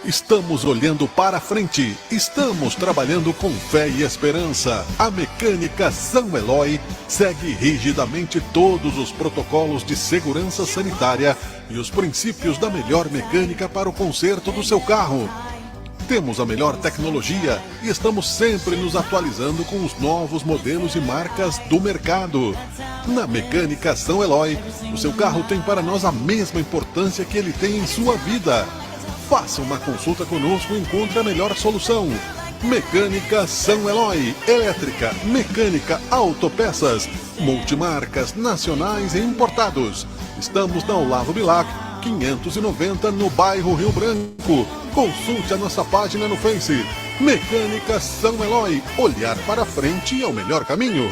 Estamos olhando para frente, estamos trabalhando com fé e esperança. A Mecânica São Eloy segue rigidamente todos os protocolos de segurança sanitária e os princípios da melhor mecânica para o conserto do seu carro. Temos a melhor tecnologia e estamos sempre nos atualizando com os novos modelos e marcas do mercado. Na Mecânica São Eloy, o seu carro tem para nós a mesma importância que ele tem em sua vida. Faça uma consulta conosco e encontre a melhor solução. Mecânica São Eloy, elétrica, mecânica, autopeças, multimarcas, nacionais e importados. Estamos na Olavo Bilac, 590, no bairro Rio Branco. Consulte a nossa página no Face. Mecânica São Eloy, olhar para frente é o melhor caminho.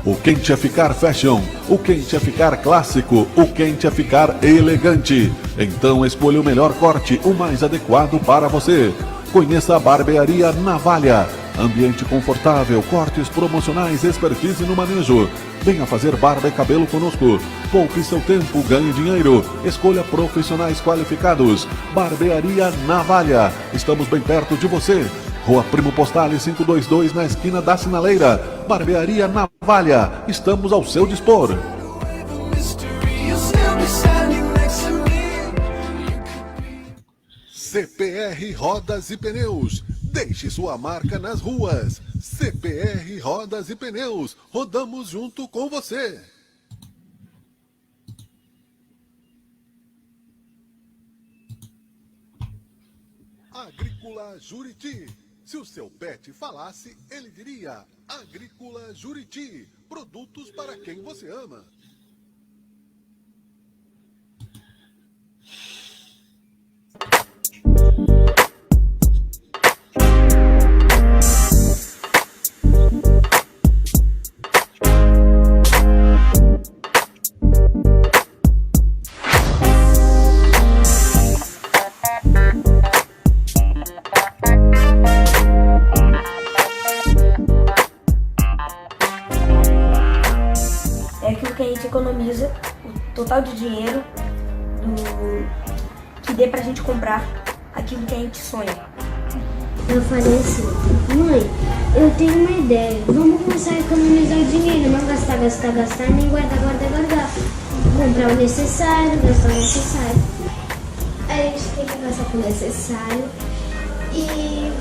O quente é ficar fashion, o quente é ficar clássico, o quente é ficar elegante. Então escolha o melhor corte, o mais adequado para você. Conheça a Barbearia Navalha. Ambiente confortável, cortes promocionais, expertise no manejo. Venha fazer barba e cabelo conosco. Poupe seu tempo, ganhe dinheiro. Escolha profissionais qualificados. Barbearia Navalha. Estamos bem perto de você. Rua Primo Postale 522, na esquina da Sinaleira. Barbearia Navalha. Estamos ao seu dispor. CPR Rodas e Pneus. Deixe sua marca nas ruas. CPR Rodas e Pneus. Rodamos junto com você. Agrícola Juriti. Se o seu pet falasse, ele diria: Agrícola Juriti. Produtos para quem você ama. É aquilo que a gente economiza, o total de dinheiro que dê pra gente comprar aquilo que a gente sonha. Eu falei assim: mãe, eu tenho uma ideia, vamos começar a economizar dinheiro, não gastar, nem guardar. Comprar o necessário, gastar o necessário. Aí a gente tem que gastar com o necessário e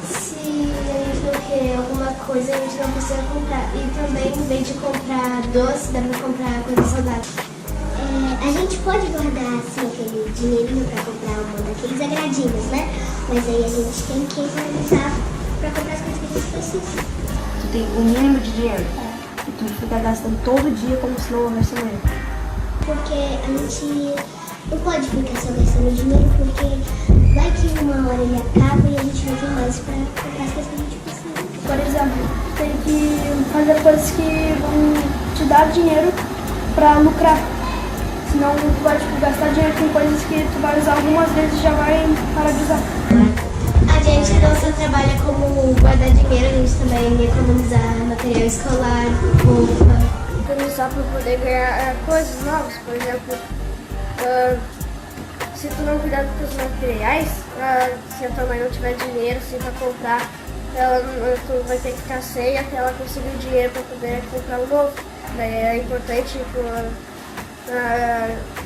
se a gente não quer alguma coisa, a gente não precisa comprar. E também, em vez de comprar doce, dá pra comprar coisa saudável. A gente pode guardar assim aquele dinheirinho pra comprar um daqueles agradinhos, né? Mas aí a gente tem que economizar pra comprar as coisas que a gente precisa. Tu tem o mínimo de dinheiro e tu fica gastando todo dia como se não houvesse amanhã. Porque a gente não pode ficar só gastando dinheiro, porque vai que uma hora ele acaba e a gente não tem mais pra comprar as coisas que a gente precisa. Por exemplo, tem que fazer coisas que vão te dar dinheiro pra lucrar. Senão tu vai gastar dinheiro com coisas que tu vai usar algumas vezes e já vai parar de usar. A gente não só trabalha como guardar dinheiro, a gente também economizar material escolar, roupa. Economizar para poder ganhar coisas novas. Por exemplo, se tu não cuidar dos teus materiais, se a tua mãe não tiver dinheiro assim, para comprar, tu vai ter que ficar sem até ela conseguir o dinheiro para poder comprar um novo. Daí é importante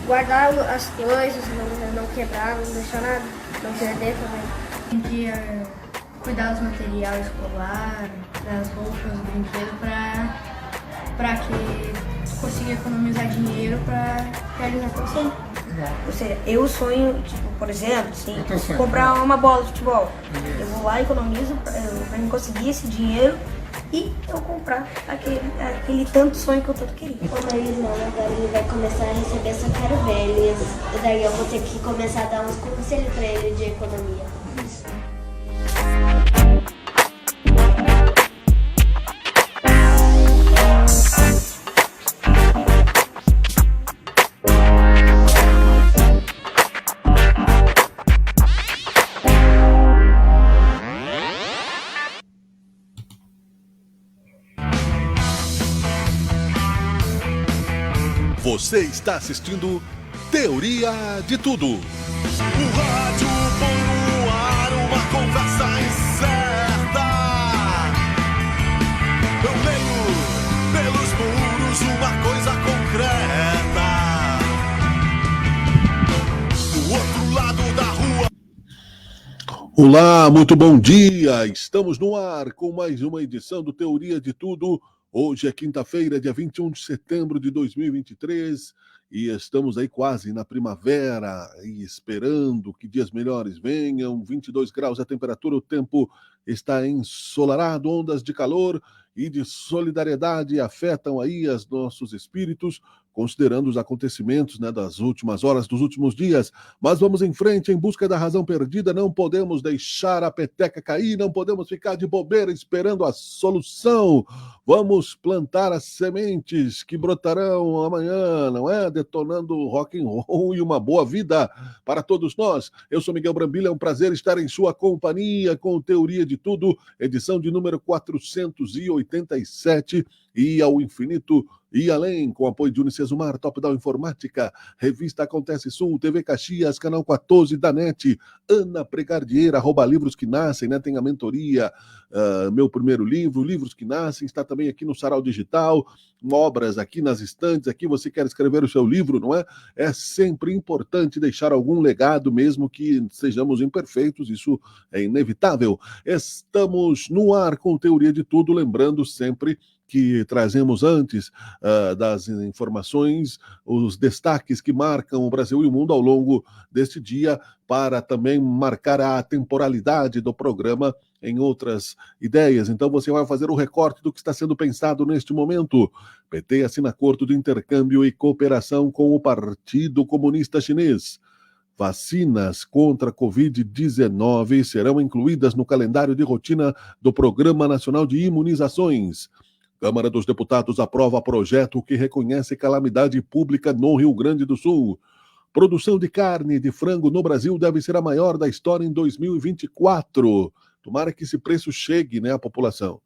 guardar as coisas, não quebrar, não deixar nada, não perder também. Tem que cuidar dos materiais escolar, das roupas, do brinquedo, para que consiga economizar dinheiro para realizar teu sonho. Ou seja, eu sonho, tipo, por exemplo, assim, comprar uma bola de futebol. Eu vou lá, economizo pra me conseguir esse dinheiro e eu comprar aquele tanto sonho que eu tanto queria. O meu irmão agora ele vai começar a receber salário velho, e daí eu vou ter que começar a dar uns conselhos para ele de economia. Você está assistindo Teoria de Tudo. O rádio põe no ar uma conversa incerta. Eu leio pelos muros uma coisa concreta. Do outro lado da rua. Olá, muito bom dia. Estamos no ar com mais uma edição do Teoria de Tudo. Hoje é quinta-feira, dia 21 de setembro de 2023. E estamos aí quase na primavera e esperando que dias melhores venham. 22 graus a temperatura, o tempo está ensolarado, ondas de calor e de solidariedade afetam aí os nossos espíritos, considerando os acontecimentos, né, das últimas horas, dos últimos dias. Mas vamos em frente, em busca da razão perdida. Não podemos deixar a peteca cair, não podemos ficar de bobeira esperando a solução. Vamos plantar as sementes que brotarão amanhã, não é? Detonando rock and roll e uma boa vida para todos nós. Eu sou Miguel Brambila, é um prazer estar em sua companhia com Teoria de Tudo, edição de número 487 e ao infinito e além, com apoio de Unicesumar, Top Down Informática, Revista Acontece Sul, TV Caxias, Canal 14 da NET, Ana Pregardieira, Livros que Nascem, né? Tem a mentoria, Meu Primeiro Livro, Livros que Nascem, está também aqui no Sarau Digital, obras aqui nas estantes, aqui você quer escrever o seu livro, não é? É sempre importante deixar algum legado, mesmo que sejamos imperfeitos, isso é inevitável. Estamos no ar com Teoria de Tudo, lembrando sempre que trazemos antes das informações, os destaques que marcam o Brasil e o mundo ao longo deste dia, para também marcar a temporalidade do programa em outras ideias. Então você vai fazer o recorte do que está sendo pensado neste momento. PT assina acordo de intercâmbio e cooperação com o Partido Comunista Chinês. Vacinas contra a Covid-19 serão incluídas no calendário de rotina do Programa Nacional de Imunizações. Câmara dos Deputados aprova projeto que reconhece calamidade pública no Rio Grande do Sul. Produção de carne de frango no Brasil deve ser a maior da história em 2024. Tomara que esse preço chegue, né, à população.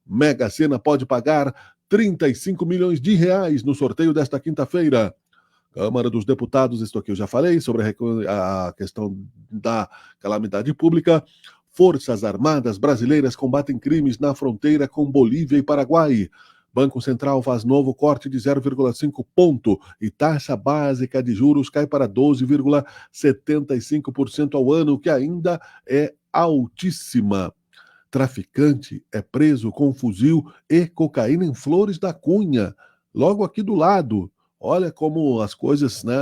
Mega Sena pode pagar 35 milhões de reais no sorteio desta quinta-feira. Câmara dos Deputados, isto aqui eu já falei, sobre a questão da calamidade pública. Forças Armadas brasileiras combatem crimes na fronteira com Bolívia e Paraguai. Banco Central faz novo corte de 0,5 ponto e taxa básica de juros cai para 12,75% ao ano, que ainda é altíssima. Traficante é preso com fuzil e cocaína em Flores da Cunha, logo aqui do lado. Olha como as coisas, né,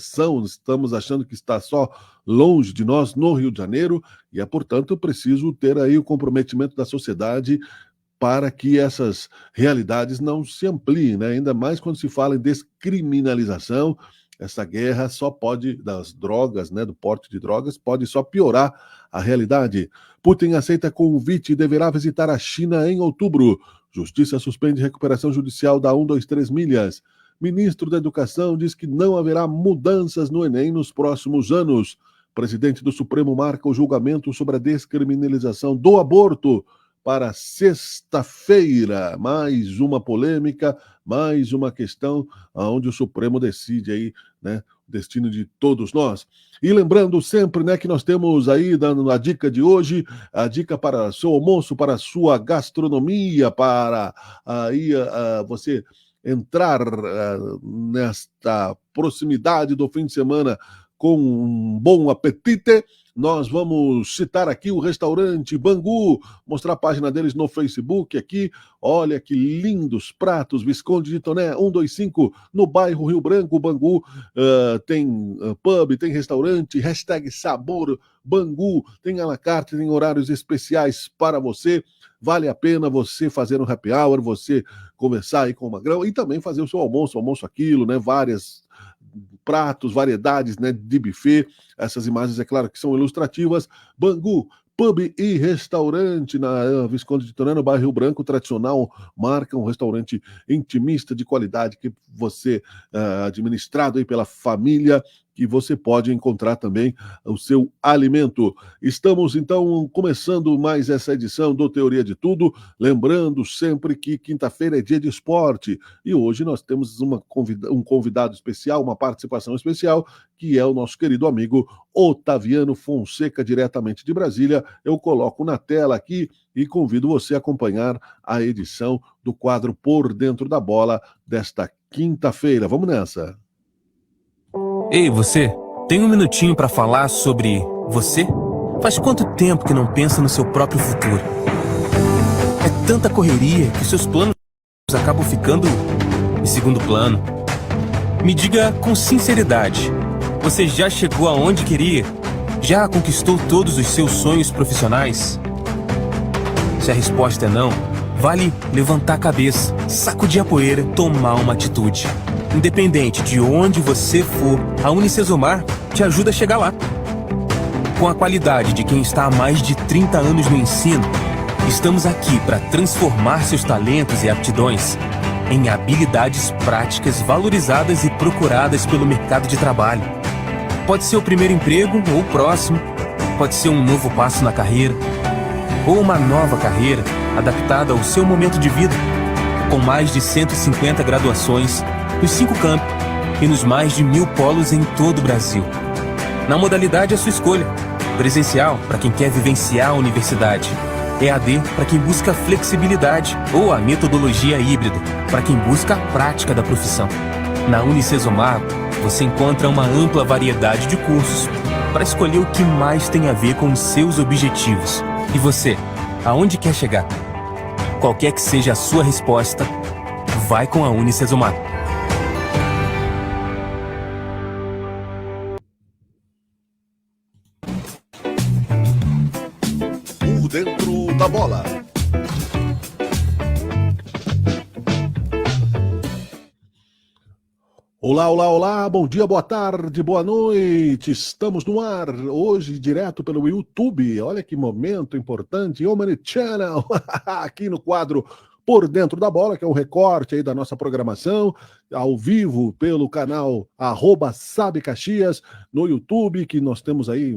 são, estamos achando que está só longe de nós no Rio de Janeiro e é, portanto, preciso ter aí o comprometimento da sociedade para que essas realidades não se ampliem, né? Ainda mais quando se fala em descriminalização. Essa guerra só pode, das drogas, né, do porte de drogas, pode só piorar a realidade. Putin aceita convite e deverá visitar a China em outubro. Justiça suspende recuperação judicial da 123 milhas. Ministro da Educação diz que não haverá mudanças no Enem nos próximos anos. Presidente do Supremo marca o julgamento sobre a descriminalização do aborto para sexta-feira. Mais uma polêmica, mais uma questão onde o Supremo decide aí, né, o destino de todos nós. E lembrando sempre, né, que nós temos aí, dando a dica de hoje, a dica para seu almoço, para a sua gastronomia, para aí você entrar nesta proximidade do fim de semana com um bom apetite. Nós vamos citar aqui o restaurante Bangu, mostrar a página deles no Facebook aqui. Olha que lindos pratos, Visconde de Toné 125, no bairro Rio Branco, Bangu. Tem pub, tem restaurante, #sabor Bangu, tem à la carte, tem horários especiais para você. Vale a pena você fazer um happy hour, você conversar aí com o Magrão e também fazer o seu almoço aquilo, né? Várias pratos, variedades, né, de buffet. Essas imagens, é claro, que são ilustrativas. Bangu, pub e restaurante na Visconde de Toné, no bairro Rio Branco, tradicional marca, um restaurante intimista de qualidade que você administrado aí pela família que você pode encontrar também o seu alimento. Estamos, então, começando mais essa edição do Teoria de Tudo, lembrando sempre que quinta-feira é dia de esporte, e hoje nós temos um convidado especial, uma participação especial, que é o nosso querido amigo Otaviano Fonseca, diretamente de Brasília. Eu coloco na tela aqui e convido você a acompanhar a edição do quadro Por Dentro da Bola desta quinta-feira. Vamos nessa! Ei, você, tem um minutinho para falar sobre você? Faz quanto tempo que não pensa no seu próprio futuro? É tanta correria que seus planos acabam ficando em segundo plano. Me diga com sinceridade, você já chegou aonde queria? Já conquistou todos os seus sonhos profissionais? Se a resposta é não, vale levantar a cabeça, sacudir a poeira, tomar uma atitude. Independente de onde você for, a Unicesumar te ajuda a chegar lá. Com a qualidade de quem está há mais de 30 anos no ensino, estamos aqui para transformar seus talentos e aptidões em habilidades práticas valorizadas e procuradas pelo mercado de trabalho. Pode ser o primeiro emprego ou o próximo, pode ser um novo passo na carreira, ou uma nova carreira adaptada ao seu momento de vida, com mais de 150 graduações nos 5 campos e nos mais de 1.000 polos em todo o Brasil. Na modalidade à sua escolha, presencial para quem quer vivenciar a universidade, EAD para quem busca flexibilidade ou a metodologia híbrida para quem busca a prática da profissão. Na Unicesumar, você encontra uma ampla variedade de cursos para escolher o que mais tem a ver com os seus objetivos. E você, aonde quer chegar? Qualquer que seja a sua resposta, vai com a Unicesumar. Por Dentro da Bola. Olá, olá, olá, bom dia, boa tarde, boa noite, estamos no ar, hoje direto pelo YouTube, olha que momento importante, Omni Channel, aqui no quadro Por Dentro da Bola, que é um recorte aí da nossa programação, ao vivo pelo canal @SabeCaxias, no YouTube, que nós temos aí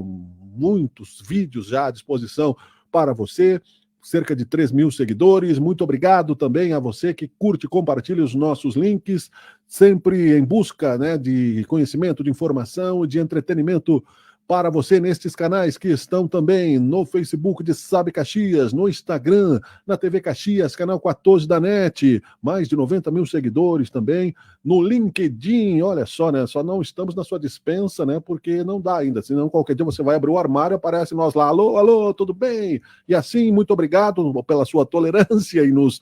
muitos vídeos já à disposição para você, cerca de 3.000 seguidores. Muito obrigado também a você que curte e compartilha os nossos links, sempre em busca, né, de conhecimento, de informação e de entretenimento para você nestes canais que estão também no Facebook de Sabe Caxias, no Instagram, na TV Caxias, canal 14 da NET, mais de 90.000 seguidores também, no LinkedIn, olha só, né, só não estamos na sua dispensa, né, porque não dá ainda, senão qualquer dia você vai abrir o armário, aparece nós lá, alô, alô, tudo bem? E assim, muito obrigado pela sua tolerância e nos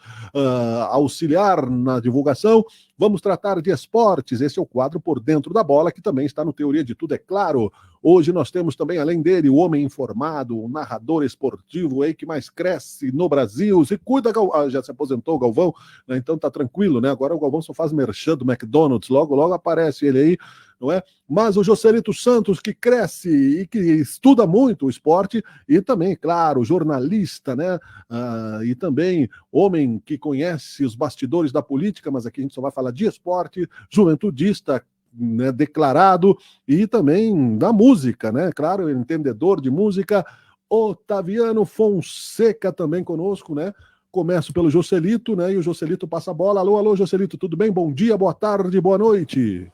auxiliar na divulgação. Vamos tratar de esportes, esse é o quadro Por Dentro da Bola, que também está no Teoria de Tudo, é claro. Hoje nós temos também, além dele, o homem informado, o narrador esportivo aí que mais cresce no Brasil. Se cuida, já se aposentou o Galvão, né? Então tá tranquilo, né? Agora o Galvão só faz merchan do McDonald's, logo, logo aparece ele aí, não é? Mas o Joselito Santos, que cresce e que estuda muito o esporte, e também, claro, jornalista, né? E também homem que conhece os bastidores da política, mas aqui a gente só vai falar de esporte, juventudista, né, declarado, e também da música, né? Claro, entendedor de música, Otaviano Fonseca também conosco, né? Começo pelo Joselito, né? E o Joselito passa a bola. Alô, alô, Joselito, tudo bem? Bom dia, boa tarde, boa noite.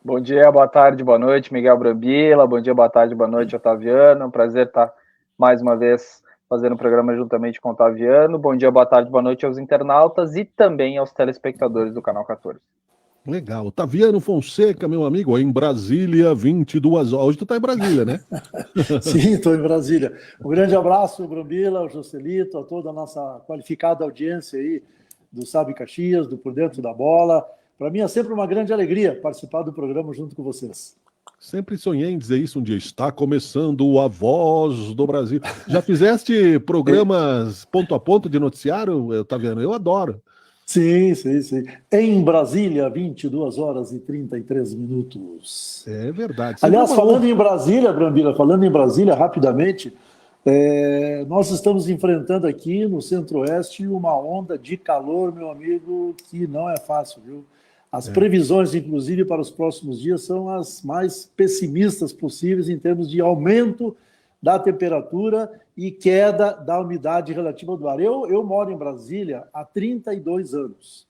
Bom dia, boa tarde, boa noite, Miguel Brambila. Bom dia, boa tarde, boa noite, Otaviano. É um prazer estar mais uma vez fazendo o programa juntamente com o Otaviano. Bom dia, boa tarde, boa noite aos internautas e também aos telespectadores do Canal 14. Legal. Otaviano Fonseca, meu amigo, em Brasília, 22 horas. Hoje tu tá em Brasília, né? Sim, estou em Brasília. Um grande abraço, Brambila, ao Joselito, a toda a nossa qualificada audiência aí do Sabe Caxias, do Por Dentro da Bola. Para mim é sempre uma grande alegria participar do programa junto com vocês. Sempre sonhei em dizer isso um dia. Está começando a Voz do Brasil. Já fizeste programas ponto a ponto de noticiário, Otaviano? Eu adoro. Sim, sim, sim. Em Brasília, 22 horas e 33 minutos. É verdade. Aliás, falando em Brasília, Brambila, falando em Brasília, rapidamente, nós estamos enfrentando aqui no Centro-Oeste uma onda de calor, meu amigo, que não é fácil, viu? As previsões, inclusive, para os próximos dias são as mais pessimistas possíveis em termos de aumento da temperatura e queda da umidade relativa do ar. Eu moro em Brasília há 32 anos.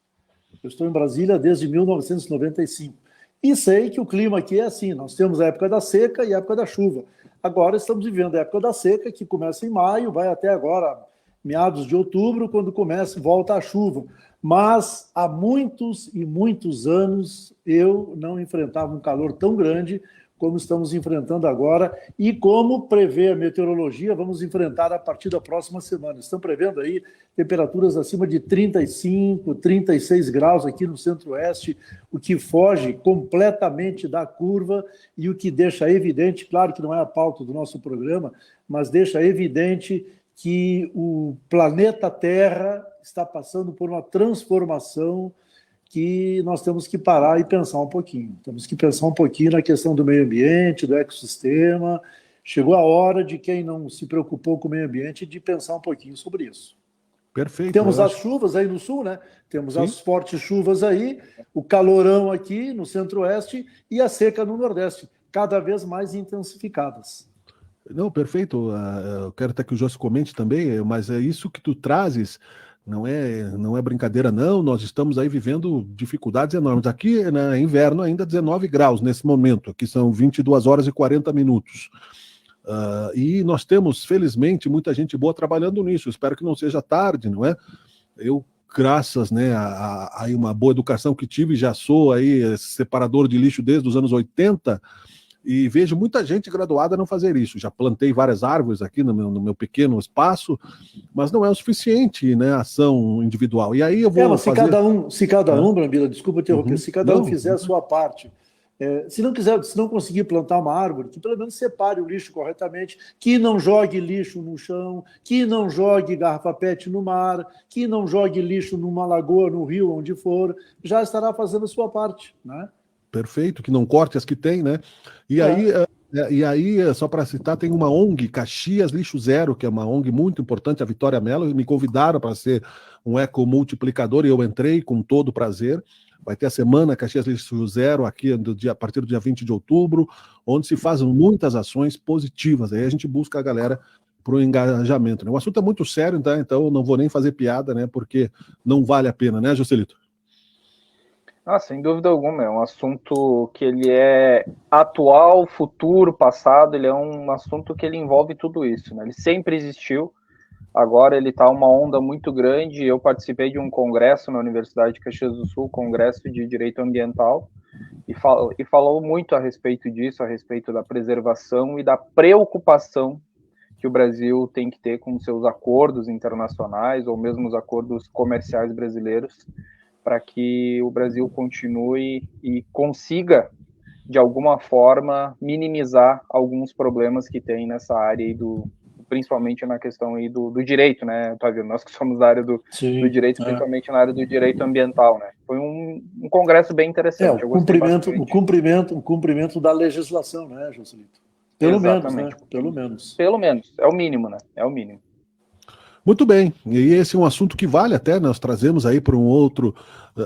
Eu estou em Brasília desde 1995. E sei que o clima aqui é assim, nós temos a época da seca e a época da chuva. Agora estamos vivendo a época da seca, que começa em maio, vai até agora, meados de outubro, quando volta a chuva. Mas há muitos e muitos anos eu não enfrentava um calor tão grande como estamos enfrentando agora e como prevê a meteorologia, vamos enfrentar a partir da próxima semana. Estão prevendo aí temperaturas acima de 35, 36 graus aqui no Centro-Oeste, o que foge completamente da curva e o que deixa evidente, claro que não é a pauta do nosso programa, mas deixa evidente que o planeta Terra está passando por uma transformação que nós temos que parar e pensar um pouquinho. Temos que pensar um pouquinho na questão do meio ambiente, do ecossistema. Chegou a hora de quem não se preocupou com o meio ambiente de pensar um pouquinho sobre isso. Perfeito. Temos as chuvas aí no sul, né? Temos as fortes chuvas aí, o calorão aqui no Centro-Oeste e a seca no Nordeste, cada vez mais intensificadas. Não, perfeito. Eu quero até que o José comente também, mas é isso que tu trazes. Não é brincadeira, não. Nós estamos aí vivendo dificuldades enormes. Aqui, né, inverno, ainda 19 graus nesse momento. Aqui são 22 horas e 40 minutos. E nós temos, felizmente, muita gente boa trabalhando nisso. Espero que não seja tarde, não é? Eu, graças, né, a uma boa educação que tive, já sou aí separador de lixo desde os anos 80, e vejo muita gente graduada não fazer isso. Já plantei várias árvores aqui no meu pequeno espaço, mas não é o suficiente, né, ação individual. E aí eu vou se cada um, Brambila, desculpa interromper, se cada um fizer a sua parte, se não conseguir plantar uma árvore, que pelo menos separe o lixo corretamente, que não jogue lixo no chão, que não jogue garrafa PET no mar, que não jogue lixo numa lagoa, no rio, onde for, já estará fazendo a sua parte, né? Perfeito, que não corte as que tem, né? E aí, só para citar, tem uma ONG, Caxias Lixo Zero, que é uma ONG muito importante, a Vitória Mello, me convidaram para ser um ecomultiplicador e eu entrei com todo prazer. Vai ter a semana Caxias Lixo Zero aqui a partir do dia 20 de outubro, onde se fazem muitas ações positivas. Aí a gente busca a galera para o engajamento, né? O assunto é muito sério, tá? Então eu não vou nem fazer piada, né? Porque não vale a pena, né, Joselito? Sem dúvida alguma, é um assunto que ele é atual, futuro, passado, ele é um assunto que ele envolve tudo isso, né? Ele sempre existiu, agora ele está uma onda muito grande. Eu participei de um congresso na Universidade de Caxias do Sul, congresso de Direito Ambiental, e falou muito a respeito disso, a respeito da preservação e da preocupação que o Brasil tem que ter com seus acordos internacionais ou mesmo os acordos comerciais brasileiros, para que o Brasil continue e consiga, de alguma forma, minimizar alguns problemas que tem nessa área aí principalmente na questão aí do direito, né, Otávio? Nós que somos da área do direito, principalmente na área do direito ambiental, né? Foi um congresso bem interessante. O cumprimento da legislação, né, Joselito? Pelo menos, né? Pelo menos. É o mínimo, né? É o mínimo. Muito bem, e esse é um assunto que vale até, nós trazemos aí para um outro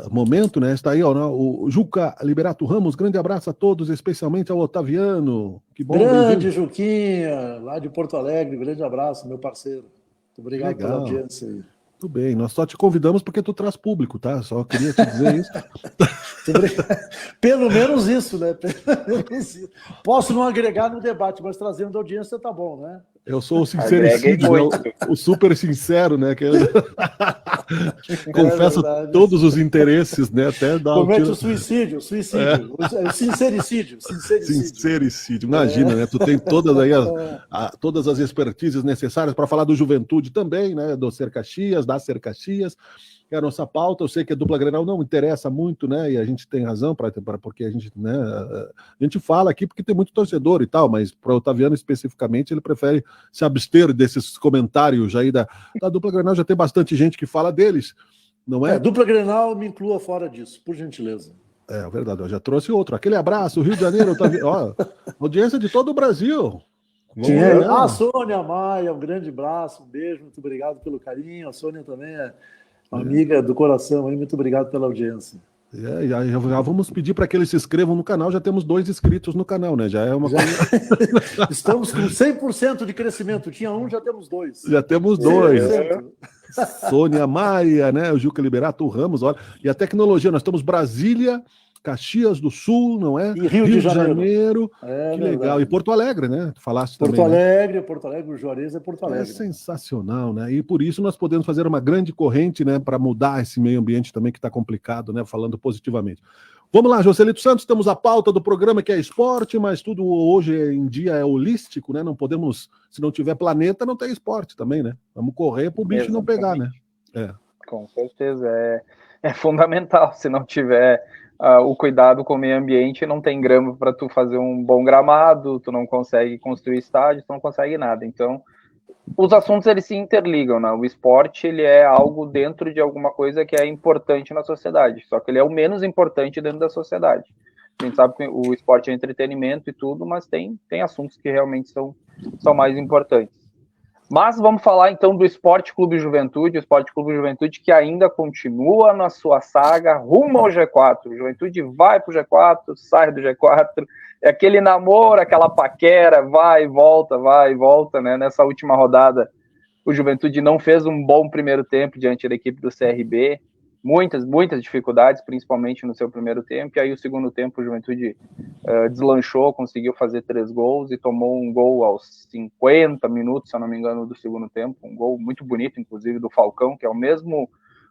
momento, né? Está aí, ó, o Juca Liberato Ramos, grande abraço a todos, especialmente ao Otaviano. Que bom. Grande Juquinha, lá de Porto Alegre, grande abraço, meu parceiro. Muito obrigado pela audiência aí. Muito bem, nós só te convidamos porque tu traz público, tá? Só queria te dizer isso. Pelo menos isso, né? Posso não agregar no debate, mas trazendo audiência tá bom, né? Eu sou o sincericídio, né? O super sincero, né? Que confesso todos os interesses, né? Até dar comete o suicídio. O sincericídio. Imagina, né? Tu tem todas aí todas as expertises necessárias para falar do Juventude também, né? Do Ser Caxias, da Ser Caxias, que é a nossa pauta. Eu sei que a dupla Grenal não interessa muito, né? E a gente tem razão porque a gente, né? A gente fala aqui porque tem muito torcedor e tal, mas para o Otaviano especificamente ele prefere se abster desses comentários aí da dupla Grenal. Já tem bastante gente que fala deles, não é? Dupla Grenal, me inclua fora disso, por gentileza. É verdade, eu já trouxe outro. Aquele abraço, Rio de Janeiro, Otaviano, ó, audiência de todo o Brasil. A Sônia Maia, um grande abraço, um beijo, muito obrigado pelo carinho. A Sônia também é uma amiga do coração, aí, muito obrigado pela audiência. Já vamos pedir para que eles se inscrevam no canal, já temos 2 inscritos no canal, né? Já é uma coisa... Estamos com 100% de crescimento. Tinha um, já temos 2. Já temos 2. Sônia Maia, né? O Juca Liberato, o Ramos, olha. E a tecnologia, nós estamos Brasília, Caxias do Sul, não é? E Rio de Janeiro. Que legal. E Porto Alegre, né? Tu falaste Porto também. Alegre, né? Porto Alegre, o Juarez é Porto Alegre. É sensacional, né? E por isso nós podemos fazer uma grande corrente, né? Para mudar esse meio ambiente também que está complicado, né? Falando positivamente. Vamos lá, Joselito Santos, temos a pauta do programa que é esporte, mas tudo hoje em dia é holístico, né? Não podemos, se não tiver planeta, não tem esporte também, né? Vamos correr para o bicho não pegar, né? Com certeza, é fundamental. Se não tiver o cuidado com o meio ambiente, não tem grama para tu fazer um bom gramado, tu não consegue construir estádio, tu não consegue nada. Então, os assuntos eles se interligam, né? O esporte ele é algo dentro de alguma coisa que é importante na sociedade, só que ele é o menos importante dentro da sociedade. A gente sabe que o esporte é entretenimento e tudo, mas tem assuntos que realmente são mais importantes. Mas vamos falar então do Esporte Clube Juventude, o Esporte Clube Juventude que ainda continua na sua saga rumo ao G4. O Juventude vai para o G4, sai do G4, é aquele namoro, aquela paquera, vai e volta, né? Nessa última rodada, o Juventude não fez um bom primeiro tempo diante da equipe do CRB, muitas dificuldades, principalmente no seu primeiro tempo, e aí o segundo tempo o Juventude deslanchou, conseguiu fazer 3 gols e tomou um gol aos 50 minutos, se eu não me engano, do segundo tempo, um gol muito bonito, inclusive, do Falcão, que é o mesmo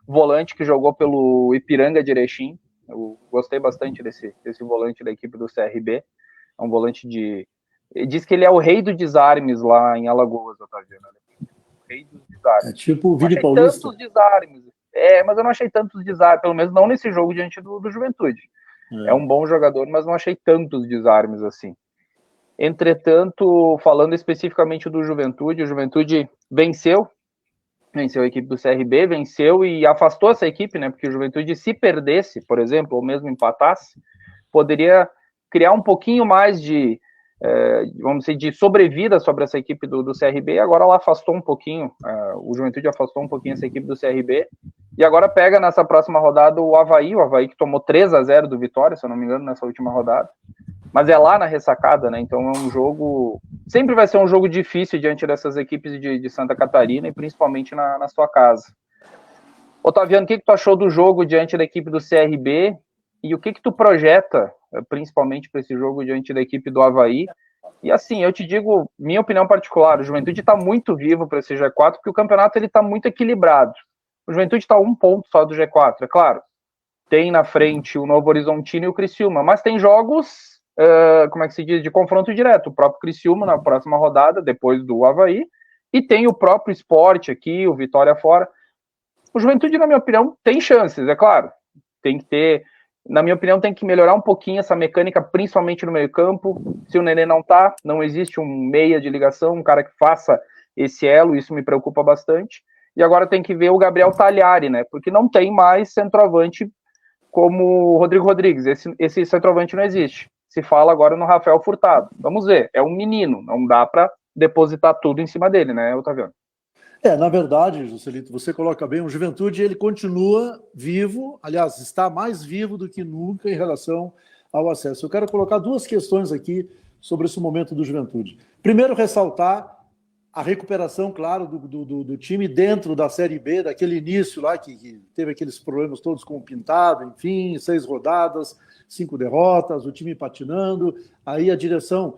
volante que jogou pelo Ipiranga de Erechim. Eu gostei bastante desse volante da equipe do CRB, é um volante diz que ele é o rei do desarmes lá em Alagoas, Otaviano. O rei dos desarmes. É tipo o Vini Paulista. Tantos desarmes. Mas eu não achei tantos desarmes, pelo menos não nesse jogo diante do Juventude. É um bom jogador, mas não achei tantos desarmes assim. Entretanto, falando especificamente do Juventude, o Juventude venceu a equipe do CRB, venceu e afastou essa equipe, né? Porque o Juventude, se perdesse, por exemplo, ou mesmo empatasse, poderia criar um pouquinho mais de, vamos dizer, de sobrevida sobre essa equipe do CRB. Agora ela afastou um pouquinho, o Juventude afastou um pouquinho essa equipe do CRB, e agora pega nessa próxima rodada o Avaí que tomou 3-0 do Vitória, se eu não me engano, nessa última rodada, mas é lá na ressacada, né? Então é um jogo, sempre vai ser um jogo difícil diante dessas equipes de Santa Catarina, e principalmente na sua casa. Otaviano, o que tu achou do jogo diante da equipe do CRB, e o que tu projeta, principalmente para esse jogo diante da equipe do Avaí? E assim, eu te digo, minha opinião particular, o Juventude está muito vivo para esse G4, porque o campeonato está muito equilibrado. O Juventude está 1 ponto só do G4, é claro. Tem na frente o Novo Horizontino e o Criciúma, mas tem jogos, como é que se diz, de confronto direto. O próprio Criciúma na próxima rodada, depois do Avaí, e tem o próprio Sport aqui, o Vitória fora. O Juventude, na minha opinião, tem chances, é claro. Tem que ter... Na minha opinião, tem que melhorar um pouquinho essa mecânica, principalmente no meio-campo. Se o Nenê não existe um meia de ligação, um cara que faça esse elo, isso me preocupa bastante. E agora tem que ver o Gabriel Talhari, né? Porque não tem mais centroavante como o Rodrigo Rodrigues. Esse centroavante não existe. Se fala agora no Rafael Furtado. Vamos ver, é um menino, não dá para depositar tudo em cima dele, né, Otaviano? Na verdade, Joselito, você coloca bem, o Juventude ele continua vivo, aliás, está mais vivo do que nunca em relação ao acesso. Eu quero colocar 2 questões aqui sobre esse momento do Juventude. Primeiro, ressaltar a recuperação, claro, do time dentro da Série B, daquele início lá que teve aqueles problemas todos com o Pintado, enfim, 6 rodadas, 5 derrotas, o time patinando, aí a direção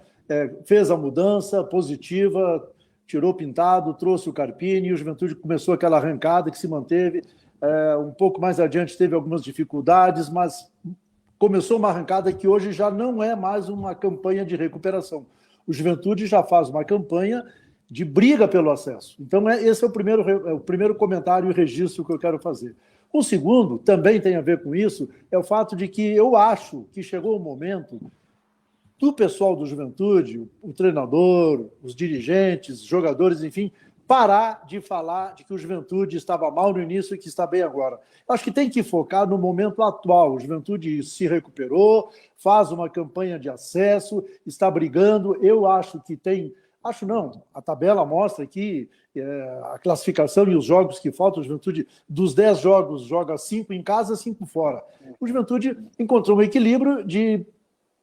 fez a mudança positiva, tirou o Pintado, trouxe o Carpini, e o Juventude começou aquela arrancada que se manteve. Um pouco mais adiante teve algumas dificuldades, mas começou uma arrancada que hoje já não é mais uma campanha de recuperação. O Juventude já faz uma campanha de briga pelo acesso. Então, esse é o primeiro comentário e registro que eu quero fazer. O segundo, também tem a ver com isso, é o fato de que eu acho que chegou o momento do pessoal do Juventude, o treinador, os dirigentes, jogadores, enfim, parar de falar de que o Juventude estava mal no início e que está bem agora. Acho que tem que focar no momento atual. O Juventude se recuperou, faz uma campanha de acesso, está brigando. Eu acho que tem Acho não. A tabela mostra que a classificação e os jogos que faltam, o Juventude, dos 10 jogos, joga 5 em casa, 5 fora. O Juventude encontrou um equilíbrio de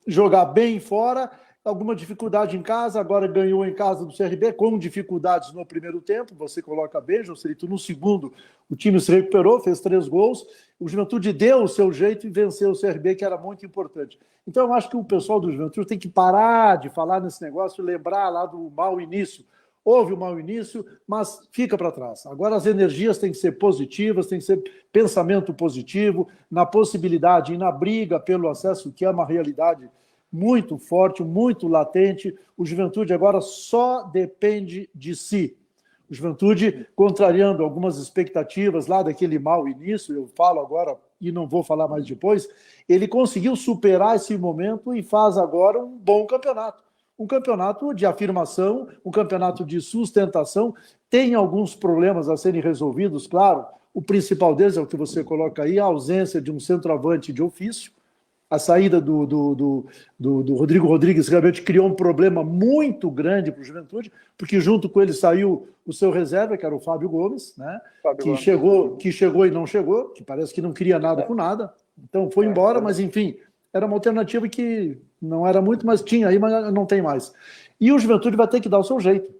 jogar bem fora, alguma dificuldade em casa, agora ganhou em casa do CRB, com dificuldades no primeiro tempo, você coloca bem, Joselito, no segundo o time se recuperou, fez 3 gols, o Juventude deu o seu jeito e venceu o CRB, que era muito importante. Então eu acho que o pessoal do Juventude tem que parar de falar nesse negócio e lembrar lá do mau início. Houve um mau início, mas fica para trás. Agora as energias têm que ser positivas, tem que ser pensamento positivo, na possibilidade e na briga pelo acesso, que é uma realidade muito forte, muito latente. O Juventude agora só depende de si. O Juventude, contrariando algumas expectativas lá daquele mau início, eu falo agora e não vou falar mais depois, ele conseguiu superar esse momento e faz agora um bom campeonato. Um campeonato de afirmação, um campeonato de sustentação. Tem alguns problemas a serem resolvidos, claro. O principal deles é o que você coloca aí, a ausência de um centroavante de ofício. A saída do Rodrigo Rodrigues realmente criou um problema muito grande para o Juventude, porque junto com ele saiu o seu reserva, que era o Fábio Gomes, né? Que chegou e não chegou, que parece que não queria nada com nada. Então foi embora, mas enfim, era uma alternativa que não era muito, mas tinha aí, mas não tem mais. E o Juventude vai ter que dar o seu jeito.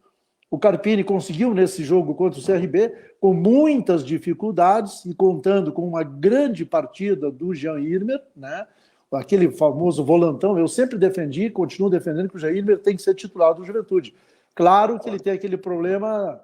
O Carpini conseguiu nesse jogo contra o CRB, com muitas dificuldades, e contando com uma grande partida do Jean Irmer, né? Aquele famoso volantão. Eu sempre defendi, continuo defendendo que o Jean Irmer tem que ser titular do Juventude. Claro que ele tem aquele problema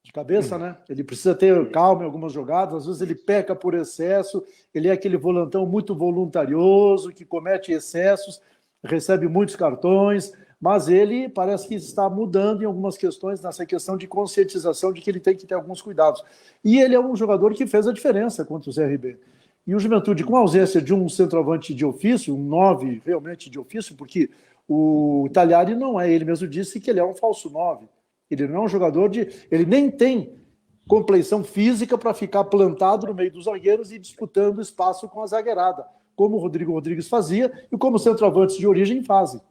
de cabeça, né? Ele precisa ter calma em algumas jogadas, às vezes ele peca por excesso, ele é aquele volantão muito voluntarioso, que comete excessos, recebe muitos cartões, mas ele parece que está mudando em algumas questões, nessa questão de conscientização de que ele tem que ter alguns cuidados. E ele é um jogador que fez a diferença contra o CRB. E o Juventude, com a ausência de um centroavante de ofício, um 9 realmente de ofício, porque o Tagliari não é, ele mesmo disse que ele é um falso 9. Ele não é um jogador de... Ele nem tem compleição física para ficar plantado no meio dos zagueiros e disputando espaço com a zagueirada, como o Rodrigo Rodrigues fazia e como os centroavantes de origem fazem.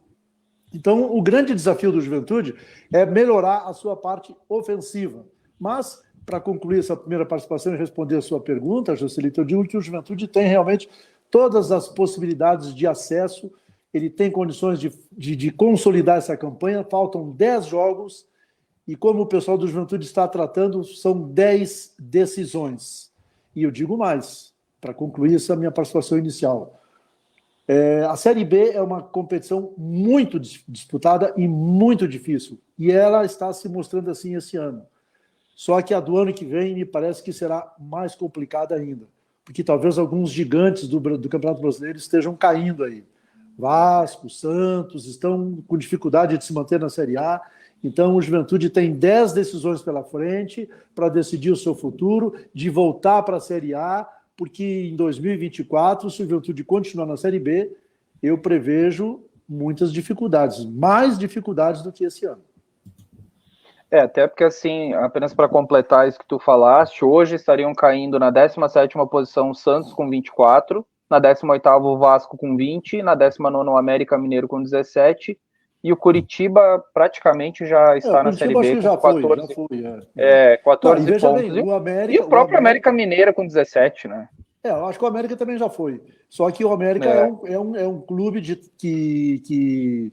Então, o grande desafio do Juventude é melhorar a sua parte ofensiva. Mas, para concluir essa primeira participação e responder a sua pergunta, Joselito, eu digo que o Juventude tem realmente todas as possibilidades de acesso, ele tem condições de consolidar essa campanha, faltam 10 jogos, e como o pessoal do Juventude está tratando, são 10 decisões. E eu digo mais, para concluir essa minha participação inicial. A Série B é uma competição muito disputada e muito difícil, e ela está se mostrando assim esse ano. Só que a do ano que vem me parece que será mais complicada ainda, porque talvez alguns gigantes do Campeonato Brasileiro estejam caindo aí. Vasco, Santos estão com dificuldade de se manter na Série A, então o Juventude tem 10 decisões pela frente para decidir o seu futuro, de voltar para a Série A, porque em 2024, se o Juventude continuar na Série B, eu prevejo muitas dificuldades, mais dificuldades do que esse ano. Até porque assim, apenas para completar isso que tu falaste, hoje estariam caindo na 17ª posição o Santos com 24, na 18ª o Vasco com 20, na 19ª o América Mineiro com 17, e o Curitiba praticamente já está na Série B com 14, 14 pontos. Bem, e o próprio América Mineiro com 17, né? Eu acho que o América também já foi. Só que o América é um clube que...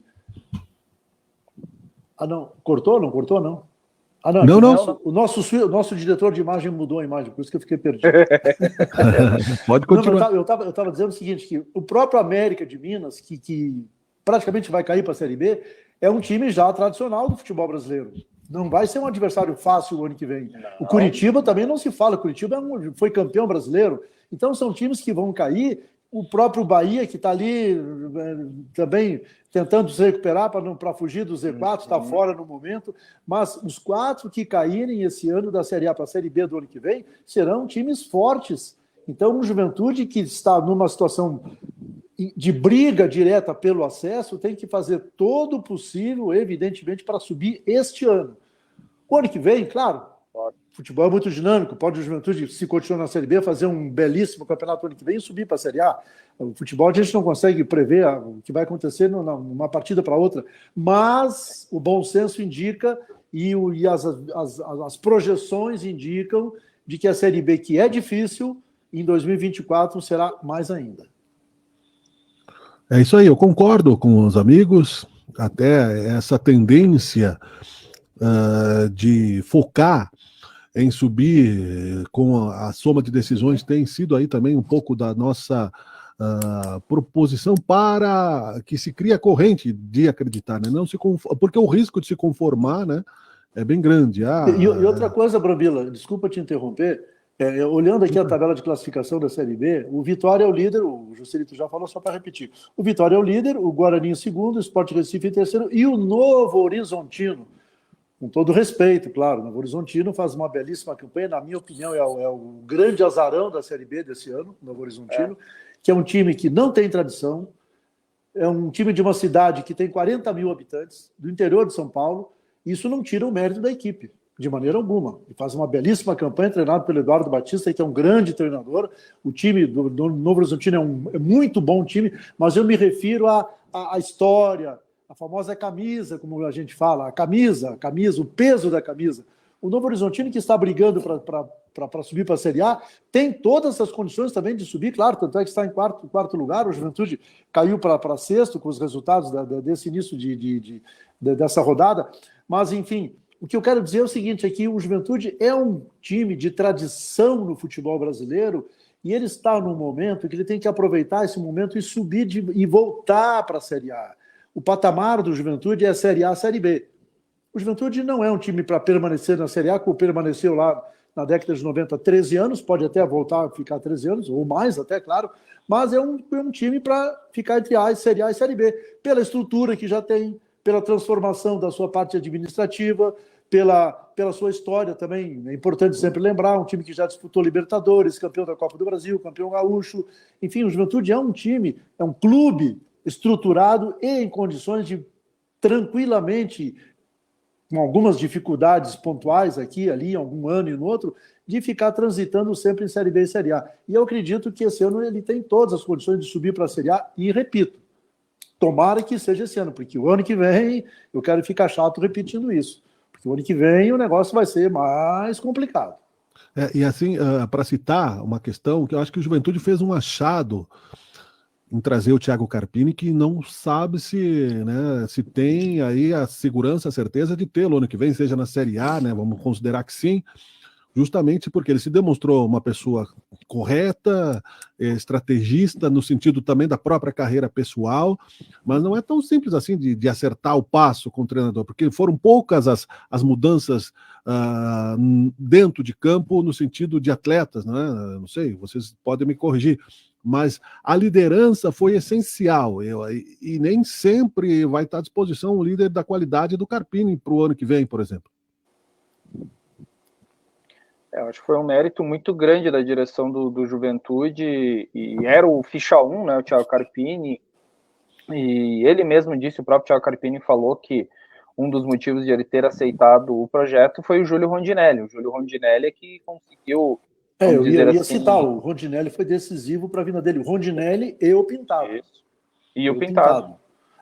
Ah, não. Cortou? Não cortou, não? Ah, não. Não. O nosso diretor de imagem mudou a imagem, por isso que eu fiquei perdido. Pode continuar. Eu estava dizendo o seguinte, que o próprio América de Minas, que praticamente vai cair para a Série B, é um time já tradicional do futebol brasileiro. Não vai ser um adversário fácil o ano que vem. Não. O Curitiba também não se fala. O Curitiba foi campeão brasileiro. Então são times que vão cair. O próprio Bahia, que está ali também tentando se recuperar para fugir do Z4, está fora no momento. Mas os 4 que caírem esse ano da Série A para a Série B do ano que vem serão times fortes. Então, o Juventude, que está numa situação de briga direta pelo acesso, tem que fazer todo o possível, evidentemente, para subir este ano. O ano que vem, claro, futebol é muito dinâmico, pode o Juventude, se continuar na Série B, fazer um belíssimo campeonato ano que vem e subir para a Série A. O futebol a gente não consegue prever o que vai acontecer numa partida para outra, mas o bom senso indica e as projeções indicam de que a Série B, que é difícil, em 2024 será mais ainda. É isso aí, eu concordo com os amigos, até essa tendência de focar em subir com a soma de decisões tem sido aí também um pouco da nossa proposição para que se crie a corrente de acreditar, né? Não se porque o risco de se conformar, né, é bem grande. E outra coisa, Brambila, desculpa te interromper, olhando aqui a tabela de classificação da Série B, o Vitória é o líder, o Juscelito já falou, só para repetir, o Vitória é o líder, o Guarani em segundo, o Sport Recife em terceiro e o Novo Horizontino, com todo respeito, claro, o Novo Horizontino faz uma belíssima campanha, na minha opinião é o grande azarão da Série B desse ano, o Novo Horizontino, que é um time que não tem tradição, é um time de uma cidade que tem 40 mil habitantes, do interior de São Paulo. Isso não tira o mérito da equipe, de maneira alguma. E faz uma belíssima campanha, treinado pelo Eduardo Batista, que é um grande treinador. O time do Novo Horizontino é muito bom time, mas eu me refiro à história, a famosa camisa, como a gente fala, a camisa, o peso da camisa. O Novo Horizontino, que está brigando para subir para a Série A, tem todas as condições também de subir, claro, tanto é que está em quarto lugar, o Juventude caiu para sexto com os resultados desse início dessa rodada, mas, enfim, o que eu quero dizer é o seguinte, é que o Juventude é um time de tradição no futebol brasileiro e ele está num momento que ele tem que aproveitar esse momento e subir e voltar para a Série A. O patamar do Juventude é a Série A, a Série B. O Juventude não é um time para permanecer na Série A, como permaneceu lá na década de 90, 13 anos, pode até voltar a ficar 13 anos, ou mais até, claro, mas é um time para ficar entre Série A e Série B, pela estrutura que já tem, pela transformação da sua parte administrativa, pela sua história também. É importante sempre lembrar, um time que já disputou Libertadores, campeão da Copa do Brasil, campeão gaúcho. Enfim, o Juventude é um time, é um clube estruturado e em condições de tranquilamente, com algumas dificuldades pontuais aqui, ali, algum ano e no outro, de ficar transitando sempre em Série B e Série A. E eu acredito que esse ano ele tem todas as condições de subir para a Série A e, repito, tomara que seja esse ano, porque o ano que vem eu quero ficar chato repetindo isso, porque o ano que vem o negócio vai ser mais complicado. E assim, para citar uma questão, que eu acho que o Juventude fez um achado em trazer o Thiago Carpini, que não sabe se tem aí a segurança, a certeza de tê-lo ano que vem, seja na Série A, né? Vamos considerar que sim, justamente porque ele se demonstrou uma pessoa correta, estrategista, no sentido também da própria carreira pessoal, mas não é tão simples assim de acertar o passo com o treinador, porque foram poucas as mudanças dentro de campo, no sentido de atletas, né? Não sei, vocês podem me corrigir, mas a liderança foi essencial, e nem sempre vai estar à disposição um líder da qualidade do Carpini para o ano que vem, por exemplo. Eu acho que foi um mérito muito grande da direção do Juventude, e era o ficha 1, né, o Thiago Carpini, e ele mesmo disse, o próprio Thiago Carpini falou que um dos motivos de ele ter aceitado o projeto foi o Júlio Rondinelli. O Júlio Rondinelli é que conseguiu... Eu ia citar, o Rondinelli foi decisivo para a vinda dele. O Rondinelli e o Pintado. Isso. E o Pintado.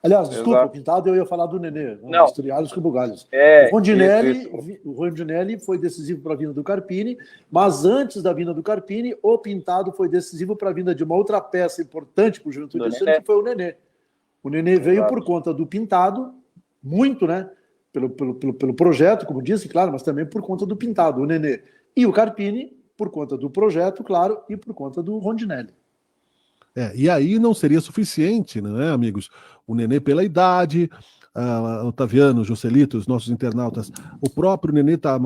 Aliás, desculpa, exato. O Pintado eu ia falar do Nenê, não. Estreados com bugalhos. O Rondinelli foi decisivo para a vinda do Carpini, mas antes da vinda do Carpini, o Pintado foi decisivo para a vinda de uma outra peça importante para o Juventude desse ano, que foi o Nenê. O Nenê veio por conta do Pintado, muito, né? Pelo projeto, como disse, claro, mas também por conta do Pintado, o Nenê. E o Carpini, por conta do projeto, claro, e por conta do Rondinelli. E aí não seria suficiente, né, amigos? O Nenê pela idade, Otaviano, Juscelito, os nossos internautas, o próprio Nenê está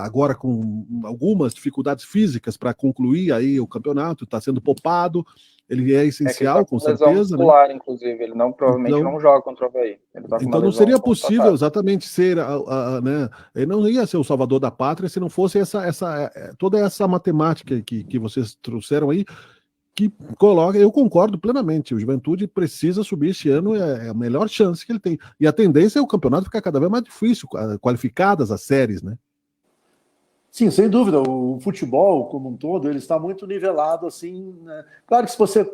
agora com algumas dificuldades físicas para concluir aí o campeonato, está sendo poupado, ele é essencial, com certeza. Muscular, né? Inclusive, ele provavelmente não joga contra o Havaí. Então não seria possível exatamente ser, né? Ele não ia ser o salvador da pátria se não fosse toda essa matemática que vocês trouxeram aí, que coloca, eu concordo plenamente, o Juventude precisa subir este ano, é a melhor chance que ele tem. E a tendência é o campeonato ficar cada vez mais difícil, qualificadas as séries, né? Sim, sem dúvida. O futebol, como um todo, ele está muito nivelado, assim, né? Claro que se você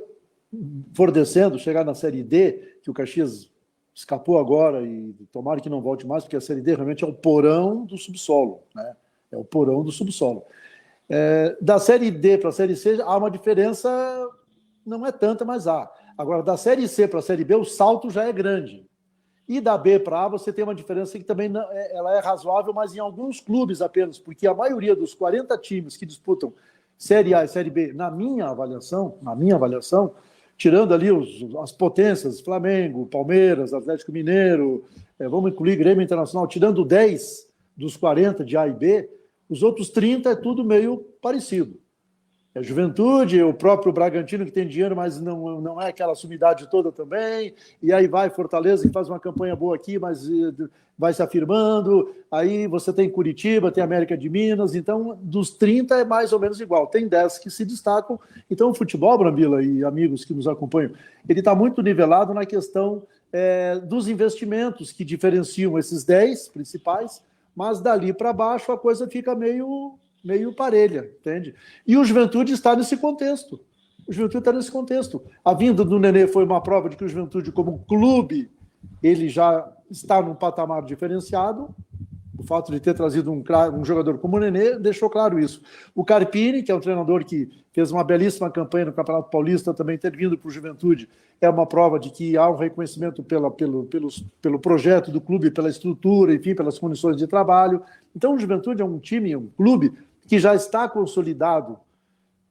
for descendo, chegar na Série D, que o Caxias escapou agora, e tomara que não volte mais, porque a Série D realmente é o porão do subsolo, né? É o porão do subsolo. Da Série D para a Série C, há uma diferença, não é tanta, mas há. Agora, da Série C para a Série B, o salto já é grande. E da B para A, você tem uma diferença que também ela é razoável, mas em alguns clubes apenas, porque a maioria dos 40 times que disputam Série A e Série B, na minha avaliação, tirando ali as potências, Flamengo, Palmeiras, Atlético Mineiro, vamos incluir Grêmio Internacional, tirando 10 dos 40 de A e B, os outros 30 é tudo meio parecido. É Juventude, o próprio Bragantino, que tem dinheiro, mas não é aquela sumidade toda também. E aí vai Fortaleza, que faz uma campanha boa aqui, mas vai se afirmando. Aí você tem Curitiba, tem América de Minas. Então, dos 30 é mais ou menos igual. Tem 10 que se destacam. Então, o futebol, Brambila e amigos que nos acompanham, ele está muito nivelado na questão dos investimentos que diferenciam esses 10 principais, mas dali para baixo a coisa fica meio parelha, entende? E o Juventude está nesse contexto. O Juventude está nesse contexto. A vinda do Nenê foi uma prova de que o Juventude, como clube, ele já está num patamar diferenciado. O fato de ter trazido um jogador como o Nenê deixou claro isso. O Carpini, que é um treinador que fez uma belíssima campanha no Campeonato Paulista, também ter vindo para o Juventude, é uma prova de que há um reconhecimento pelo projeto do clube, pela estrutura, enfim, pelas condições de trabalho. Então, o Juventude é um time, um clube que já está consolidado.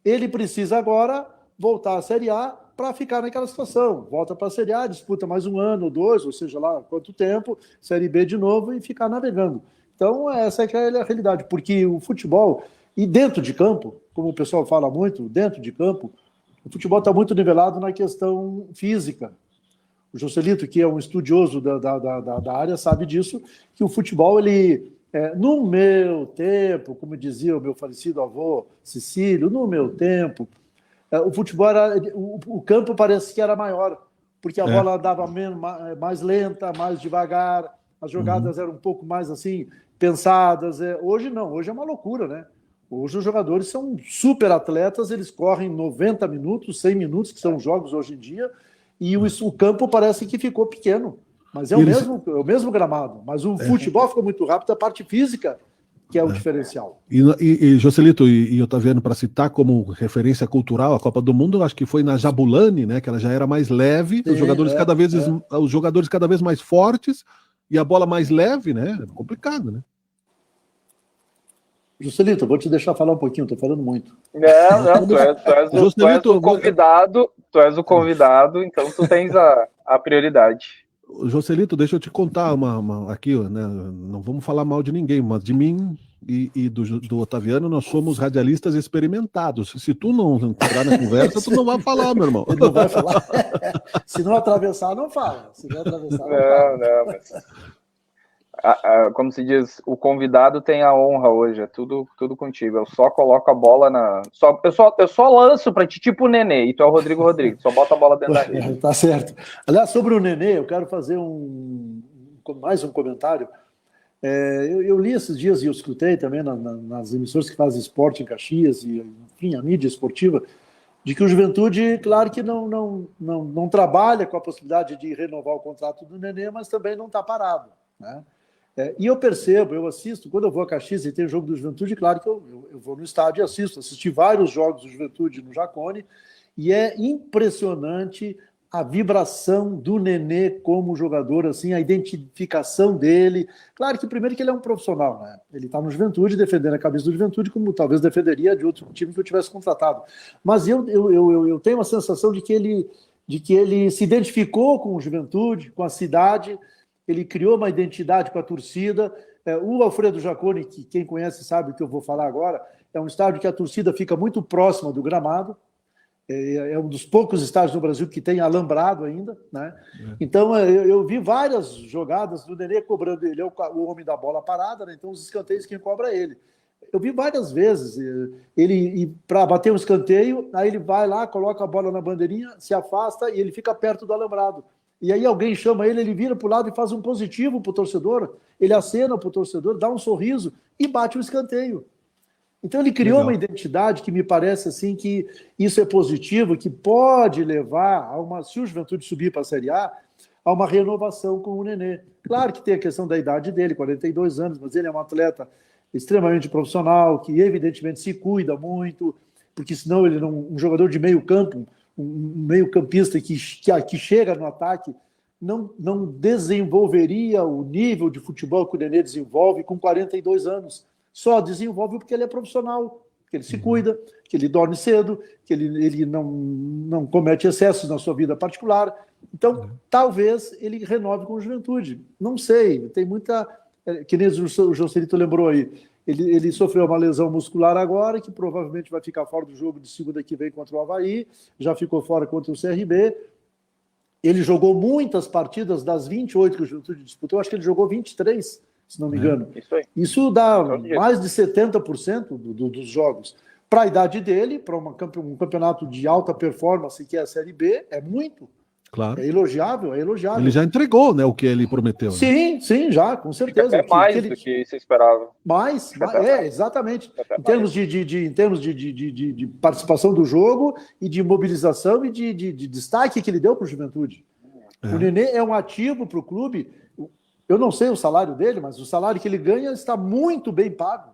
Ele precisa agora voltar à Série A para ficar naquela situação. Volta para a Série A, disputa mais um ano ou dois, ou seja lá quanto tempo, Série B de novo e ficar navegando. Então, essa é que é a realidade, porque o futebol, e dentro de campo, como o pessoal fala muito, dentro de campo, o futebol está muito nivelado na questão física. O Joselito, que é um estudioso da área, sabe disso, que o futebol, ele... no meu tempo, como dizia o meu falecido avô Cecílio, no meu tempo, o futebol o campo parece que era maior, porque a bola andava mais lenta, mais devagar, as jogadas eram um pouco mais assim, pensadas. Hoje não, hoje é uma loucura, né? Hoje os jogadores são super atletas, eles correm 90 minutos, 100 minutos, que são os jogos hoje em dia, e o campo parece que ficou pequeno. Mas é o mesmo gramado. Mas o futebol ficou muito rápido, a parte física que é o diferencial. E Joselito e Otaviano, para citar como referência cultural, a Copa do Mundo, acho que foi na Jabulani, né? Que ela já era mais leve, os jogadores cada vez mais fortes e a bola mais leve, né? É complicado, né? Joselito, vou te deixar falar um pouquinho, estou falando muito. Não, tu és o convidado, então tu tens a prioridade. Joselito, deixa eu te contar aqui, né? Não vamos falar mal de ninguém, mas de mim e do Otaviano, nós somos radialistas experimentados. Se tu não entrar na conversa, tu não vai falar, meu irmão. Não vai falar. Se não atravessar, não fala. Se não atravessar, não fala. Não, mas... como se diz, o convidado tem a honra hoje, é tudo contigo. Eu só coloco a bola eu só lanço pra ti, tipo o Nenê, e tu é o Rodrigo Rodrigues, só bota a bola dentro da rede. Tá certo. Aliás, sobre o Nenê, eu quero fazer mais um comentário. Eu li esses dias e eu escutei também nas emissoras que fazem esporte em Caxias, e enfim, a mídia esportiva, de que o Juventude, claro que não trabalha com a possibilidade de renovar o contrato do Nenê, mas também não está parado, né? E eu percebo, eu assisto, quando eu vou a Caxias e tem o jogo do Juventude, claro que eu vou no estádio e assisti vários jogos do Juventude no Jacone, e é impressionante a vibração do Nenê como jogador, assim, a identificação dele. Claro que primeiro que ele é um profissional, né? Ele está no Juventude, defendendo a cabeça do Juventude, como talvez defenderia de outro time que eu tivesse contratado. Mas eu tenho a sensação de que ele se identificou com o Juventude, com a cidade. Ele criou uma identidade com a torcida. O Alfredo Jaconi, que quem conhece sabe o que eu vou falar agora, é um estádio que a torcida fica muito próxima do gramado. É um dos poucos estádios no Brasil que tem alambrado ainda, né? Então, eu vi várias jogadas do Nenê cobrando. Ele é o homem da bola parada, né? Então os escanteios quem cobra é ele. Eu vi várias vezes ele, para bater um escanteio, aí ele vai lá, coloca a bola na bandeirinha, se afasta e ele fica perto do alambrado. E aí alguém chama ele vira para o lado e faz um positivo para o torcedor, ele acena para o torcedor, dá um sorriso e bate o escanteio. Então ele criou Legal. uma identidade que me parece assim que isso é positivo, que pode levar a uma, se o Juventude subir para a Série A, a uma renovação com o Nenê. Claro que tem a questão da idade dele, 42 anos, mas ele é um atleta extremamente profissional, que evidentemente se cuida muito, porque senão ele não, um jogador de meio campo, um meio-campista que chega no ataque, não desenvolveria o nível de futebol que o Nenê desenvolve com 42 anos. Só desenvolve porque ele é profissional, que ele se cuida, que ele dorme cedo, que ele não comete excessos na sua vida particular. Então, talvez ele renove com o Juventude. Não sei, tem muita... Que nem o Joselito lembrou aí. Ele sofreu uma lesão muscular agora, que provavelmente vai ficar fora do jogo de segunda que vem contra o Avaí, já ficou fora contra o CRB. Ele jogou muitas partidas das 28 que o Juventude disputou, acho que ele jogou 23, se não me engano. Isso dá mais de 70% dos jogos. Para a idade dele, para um campeonato de alta performance, que é a Série B, é muito. Claro. É elogiável, é elogiável. Ele já entregou, né, o que ele prometeu. Né? Sim, já, com certeza. É mais do que se esperava. Exatamente. Em termos de participação do jogo e de mobilização e de destaque que ele deu para o Juventude. O Nenê é um ativo para o clube. Eu não sei o salário dele, mas o salário que ele ganha está muito bem pago.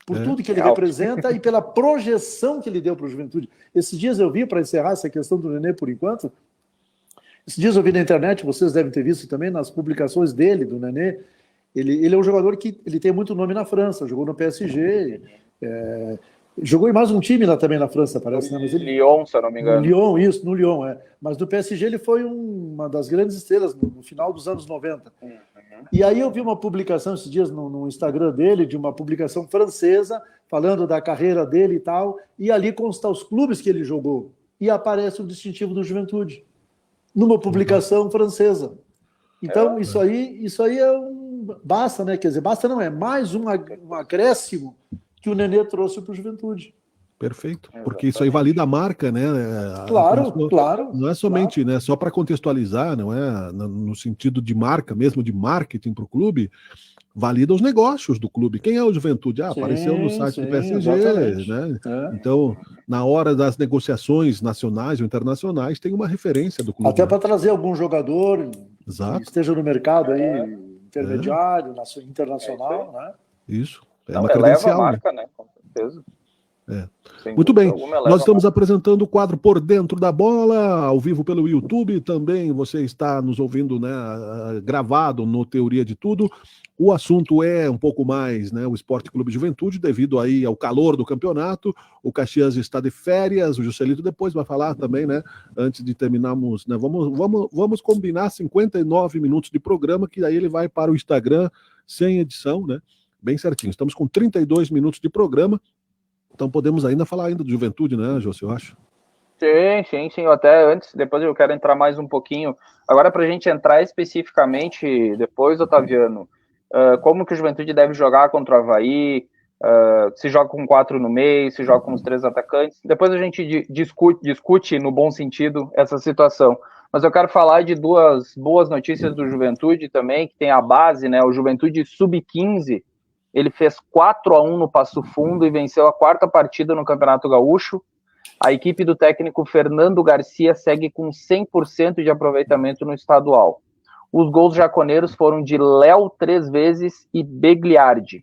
Por tudo que ele representa e pela projeção que ele deu para o Juventude. Esses dias eu vi, para encerrar essa questão do Nenê por enquanto, esses dias eu vi na internet, vocês devem ter visto também nas publicações dele, do Nenê, ele é um jogador que ele tem muito nome na França, jogou no PSG, jogou em mais um time lá também na França, parece. Né? Mas Lyon, se eu não me engano. No Lyon, Mas no PSG ele foi uma das grandes estrelas no final dos anos 90. E aí eu vi uma publicação esses dias no Instagram dele, de uma publicação francesa, falando da carreira dele e tal, e ali consta os clubes que ele jogou, e aparece o distintivo do Juventude, numa publicação francesa. Então, isso aí basta, né? Quer dizer, basta não, é mais um acréscimo que o Nenê trouxe para o Juventude. Perfeito, porque isso aí valida a marca, né? Claro. Não é somente, né, só para contextualizar, não é no sentido de marca, mesmo de marketing para o clube, valida os negócios do clube. Quem é o Juventude? Apareceu no site do PSG, né? Então, na hora das negociações nacionais ou internacionais, tem uma referência do clube. Até para trazer algum jogador que esteja no mercado aí, intermediário, internacional, né? Isso. É uma credencial, eleva a marca, né? Com certeza. Muito bem, nós estamos apresentando o quadro Por Dentro da Bola, ao vivo pelo YouTube, também você está nos ouvindo, né, gravado no Teoria de Tudo. O assunto é um pouco mais, né, o Esporte Clube Juventude, devido aí ao calor do campeonato. O Caxias está de férias, o Juscelito depois vai falar também, né, antes de terminarmos, né, vamos combinar 59 minutos de programa, que aí ele vai para o Instagram sem edição, né, bem certinho. Estamos com 32 minutos de programa. Então podemos ainda falar ainda do Juventude, né, José, eu acho? Sim. Até antes, depois eu quero entrar mais um pouquinho. Agora, para a gente entrar especificamente, depois, Otaviano, como que o Juventude deve jogar contra o Avaí, se joga com 4 no meio, se joga com os 3 atacantes. Depois a gente discute no bom sentido essa situação. Mas eu quero falar de 2 boas notícias do Juventude também, que tem a base, né? O Juventude Sub-15, ele fez 4-1 no Passo Fundo e venceu a 4ª partida no Campeonato Gaúcho. A equipe do técnico Fernando Garcia segue com 100% de aproveitamento no estadual. Os gols jaconeiros foram de Léo 3 vezes e Begliardi.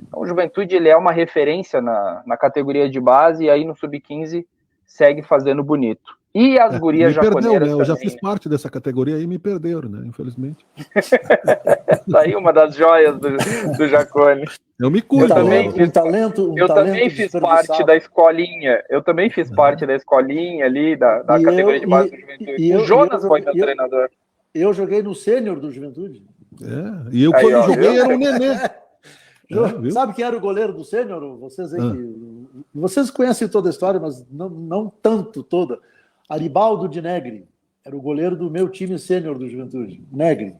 Então, o Juventude ele é uma referência na categoria de base, e aí no Sub-15 segue fazendo bonito. E as gurias jaconeiras né? Eu já fiz parte dessa categoria e me perderam, né? Infelizmente. Tá aí uma das joias do Jacone. Eu me cuido. Eu também fiz parte da escolinha. Eu também fiz parte da escolinha ali, da categoria de base do Juventude. O Jonas foi meu treinador. Eu joguei no sênior do Juventude. E eu quando joguei era o Nenê. Sabe quem era o goleiro do sênior? Vocês conhecem toda a história, mas não tanto toda. Aribaldo de Negri. Era o goleiro do meu time sênior do Juventude. Negri.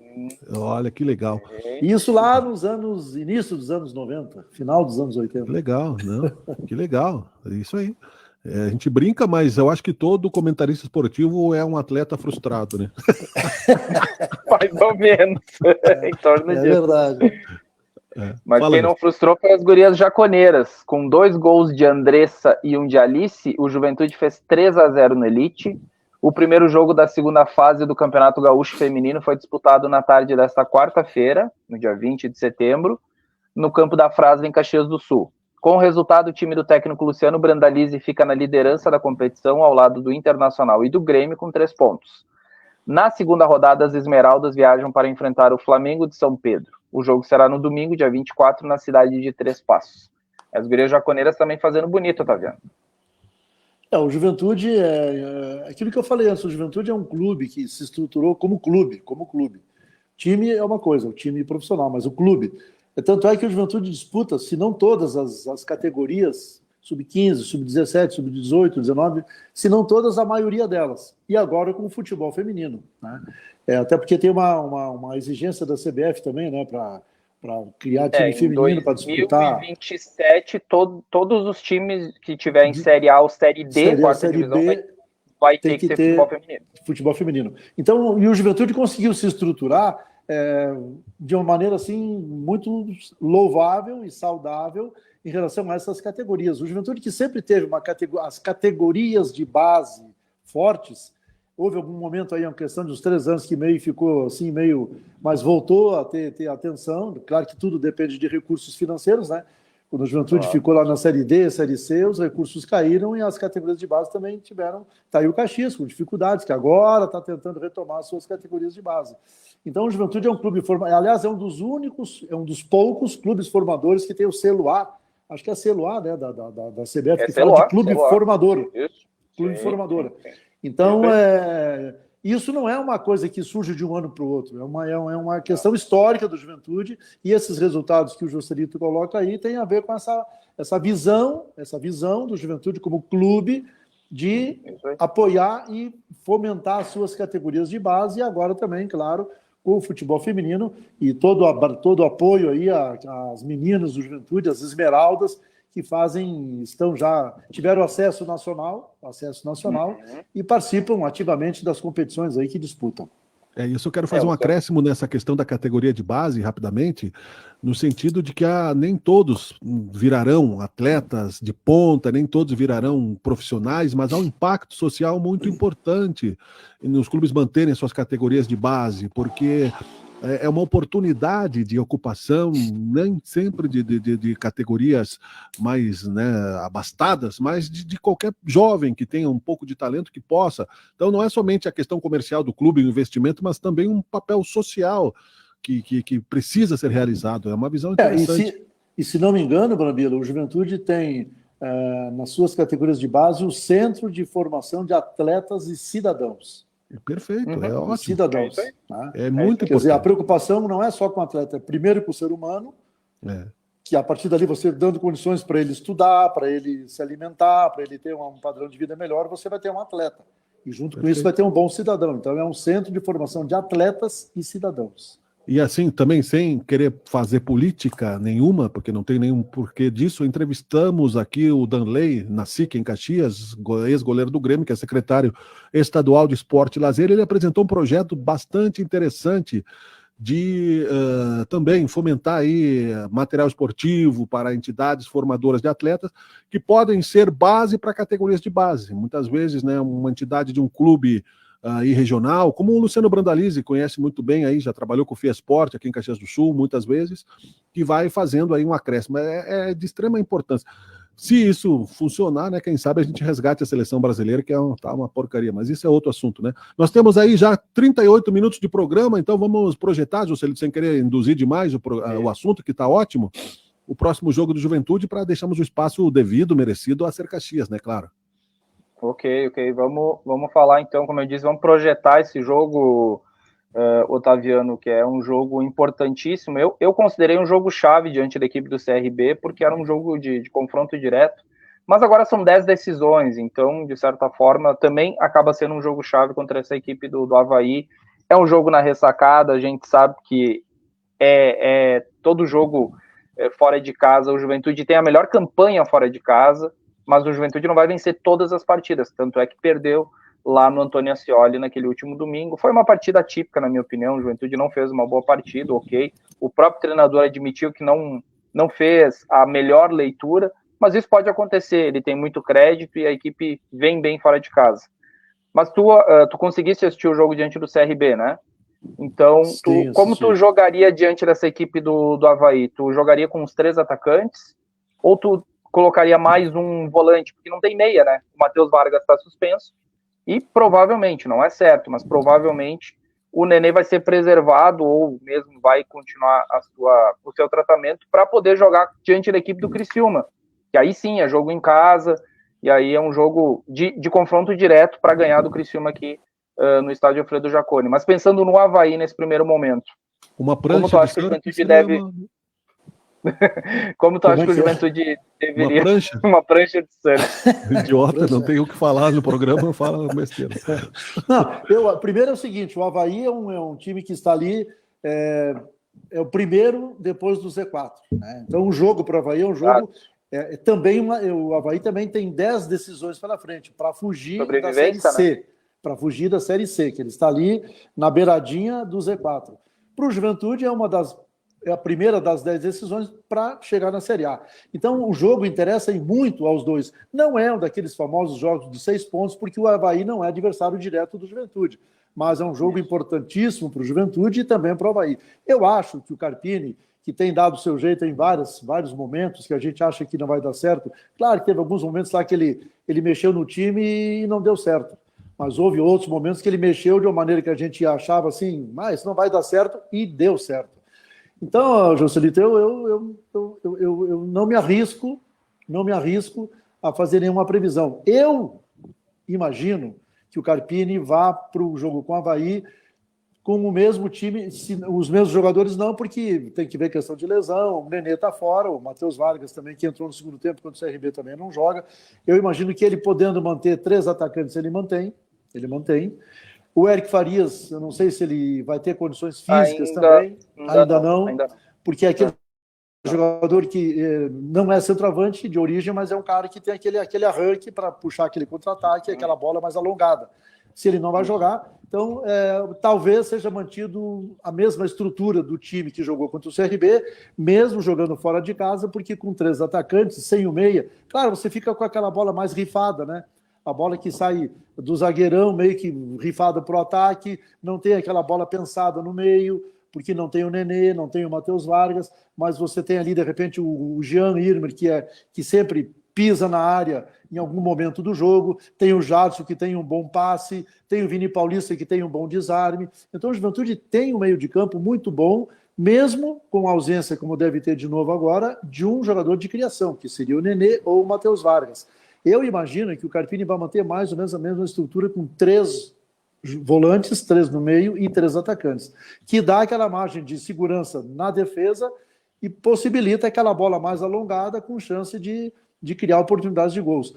Olha, que legal. Isso lá início dos anos 90, final dos anos 80. Legal, não? Que legal. Isso aí. A gente brinca, mas eu acho que todo comentarista esportivo é um atleta frustrado, né? Mais ou menos. Em torno disso. É verdade. Mas Fala, quem não José. frustrou foi as gurias jaconeiras. Com 2 gols de Andressa e um de Alice, o Juventude fez 3-0 no Elite. O primeiro jogo da segunda fase do Campeonato Gaúcho Feminino foi disputado na tarde desta quarta-feira, no dia 20 de setembro, no campo da Frasle, em Caxias do Sul. Com o resultado, o time do técnico Luciano Brandalize fica na liderança da competição, ao lado do Internacional e do Grêmio, com 3 pontos. Na segunda rodada, as Esmeraldas viajam para enfrentar o Flamengo de São Pedro. O jogo será no domingo, dia 24, na cidade de Três Passos. As gurias jaconeiras também fazendo bonito, tá vendo? O Juventude é aquilo que eu falei antes, o Juventude é um clube que se estruturou como clube. Time é uma coisa, o time profissional, mas o clube. Tanto é que o Juventude disputa, se não todas as categorias, sub-15, sub-17, sub-18, 19, se não todas, a maioria delas. E agora com o futebol feminino, né? Até porque tem uma exigência da CBF também, né, para criar time feminino para disputar. Em 2027, todos os times que tiver em Série A ou Série D, quarta divisão, vai ter que ter futebol feminino. Então, e o Juventude conseguiu se estruturar de uma maneira assim muito louvável e saudável em relação a essas categorias. O Juventude, que sempre teve as categorias de base fortes, houve algum momento aí, uma questão de uns 3 anos que meio ficou assim, mas voltou a ter atenção. Claro que tudo depende de recursos financeiros, né? Quando o Juventude ficou lá na Série D, Série C, os recursos caíram e as categorias de base também tiveram. Está aí o Caxias, com dificuldades, que agora está tentando retomar as suas categorias de base. Então, o Juventude é um clube formador. Aliás, é um dos poucos clubes formadores que tem o selo A. Acho que é selo A, né, da CBF, que fala de clube formador. Isso. Clube formador. Então, isso não é uma coisa que surge de um ano para o outro, é uma questão histórica do Juventude, e esses resultados que o Joselito coloca aí tem a ver com essa visão do Juventude como clube de apoiar e fomentar as suas categorias de base, e agora também, claro, com o futebol feminino e todo o apoio aí às meninas do Juventude, às Esmeraldas, que tiveram acesso nacional e participam ativamente das competições aí que disputam. Isso eu quero fazer um acréscimo nessa questão da categoria de base, rapidamente, no sentido de que nem todos virarão atletas de ponta, nem todos virarão profissionais, mas há um impacto social muito importante nos clubes manterem suas categorias de base, porque é uma oportunidade de ocupação, nem sempre de categorias mais, né, abastadas, mas de qualquer jovem que tenha um pouco de talento que possa. Então não é somente a questão comercial do clube, o investimento, mas também um papel social que precisa ser realizado. É uma visão interessante. E se não me engano, Brambila, o Juventude tem nas suas categorias de base o Centro de Formação de Atletas e Cidadãos. Perfeito, é ótimo. Cidadãos. É muito importante. Quer dizer, a preocupação não é só com o atleta, é primeiro com o ser humano, que a partir dali você dando condições para ele estudar, para ele se alimentar, para ele ter um padrão de vida melhor, você vai ter um atleta. E junto com isso vai ter um bom cidadão. Então é um centro de formação de atletas e cidadãos. E assim, também sem querer fazer política nenhuma, porque não tem nenhum porquê disso, entrevistamos aqui o Danley, na SIC, em Caxias, ex-goleiro do Grêmio, que é secretário estadual de Esporte e Lazer. Ele apresentou um projeto bastante interessante de também fomentar aí material esportivo para entidades formadoras de atletas que podem ser base para categorias de base. Muitas vezes, né, uma entidade de um clube e regional, como o Luciano Brandalize conhece muito bem aí, já trabalhou com o FIESPORT aqui em Caxias do Sul muitas vezes, que vai fazendo aí um acréscimo. É de extrema importância. Se isso funcionar, né, quem sabe a gente resgate a seleção brasileira, que tá uma porcaria, mas isso é outro assunto, né? Nós temos aí já 38 minutos de programa, então vamos projetar, Joselito, sem querer induzir demais o assunto, que está ótimo, o próximo jogo do Juventude, para deixarmos o espaço devido, merecido a Ser Caxias, né, claro. Ok. Vamos falar então, como eu disse, vamos projetar esse jogo, Otaviano, que é um jogo importantíssimo. Eu considerei um jogo-chave diante da equipe do CRB, porque era um jogo de confronto direto, mas agora são 10 decisões, então, de certa forma, também acaba sendo um jogo-chave contra essa equipe do Avaí. É um jogo na ressacada, a gente sabe que todo jogo fora de casa, o Juventude tem a melhor campanha fora de casa, mas o Juventude não vai vencer todas as partidas, tanto é que perdeu lá no Antônio Ascioli naquele último domingo. Foi uma partida atípica, na minha opinião. O Juventude não fez uma boa partida, ok. O próprio treinador admitiu que não fez a melhor leitura, mas isso pode acontecer. Ele tem muito crédito e a equipe vem bem fora de casa. Mas tu conseguiste assistir o jogo diante do CRB, né? Então, como tu jogaria diante dessa equipe do Avaí? Tu jogaria com os 3 atacantes? Ou tu colocaria mais um volante? Porque não tem meia, né? O Matheus Vargas está suspenso. E provavelmente, não é certo, mas provavelmente o Nenê vai ser preservado ou mesmo vai continuar o seu tratamento para poder jogar diante da equipe do Criciúma. Que aí sim, é jogo em casa, e aí é um jogo de confronto direto para ganhar do Criciúma aqui no estádio Alfredo Jaconi. Mas pensando no Avaí nesse primeiro momento, uma prancha como tu acha que o Juventude deve... Como tu acha que o Juventude deveria... Uma prancha de surf. Idiota, não tem o que falar no programa, fala besteira. Não, primeiro é o seguinte, o Avaí é um time que está ali, é o primeiro depois do Z4. Né? Então, o jogo para o Avaí é um jogo... o Avaí também tem 10 decisões pela frente, para fugir da Série C. Né? Para fugir da Série C, que ele está ali na beiradinha do Z4. Para o Juventude é a primeira das 10 decisões para chegar na Série A. Então, o jogo interessa muito aos dois. Não é um daqueles famosos jogos de 6 pontos, porque o Avaí não é adversário direto do Juventude. Mas é um jogo importantíssimo para o Juventude e também para o Avaí. Eu acho que o Carpini, que tem dado o seu jeito em vários momentos, que a gente acha que não vai dar certo. Claro que teve alguns momentos lá que ele mexeu no time e não deu certo. Mas houve outros momentos que ele mexeu de uma maneira que a gente achava assim, mas não vai dar certo, e deu certo. Então, Joselito, eu não me arrisco a fazer nenhuma previsão. Eu imagino que o Carpini vá para o jogo com o Avaí com o mesmo time, os mesmos jogadores não, porque tem que ver questão de lesão, o Nenê está fora, o Matheus Vargas também, que entrou no segundo tempo, quando o CRB também não joga. Eu imagino que ele podendo manter 3 atacantes, ele mantém. O Eric Farias, eu não sei se ele vai ter condições físicas também, ainda não, porque é aquele jogador que não é centroavante de origem, mas é um cara que tem aquele arranque para puxar aquele contra-ataque, aquela bola mais alongada. Se ele não vai jogar, então talvez seja mantido a mesma estrutura do time que jogou contra o CRB, mesmo jogando fora de casa, porque com 3 atacantes, sem o meia, claro, você fica com aquela bola mais rifada, né? A bola que sai do zagueirão, meio que rifada para o ataque, não tem aquela bola pensada no meio, porque não tem o Nenê, não tem o Matheus Vargas, mas você tem ali, de repente, o Jean Irmer, que sempre pisa na área em algum momento do jogo, tem o Jadson, que tem um bom passe, tem o Vini Paulista, que tem um bom desarme. Então, o Juventude tem um meio de campo muito bom, mesmo com a ausência, como deve ter de novo agora, de um jogador de criação, que seria o Nenê ou o Matheus Vargas. Eu imagino que o Carpini vai manter mais ou menos a mesma estrutura com 3 volantes, 3 no meio e 3 atacantes, que dá aquela margem de segurança na defesa e possibilita aquela bola mais alongada com chance de criar oportunidades de gols.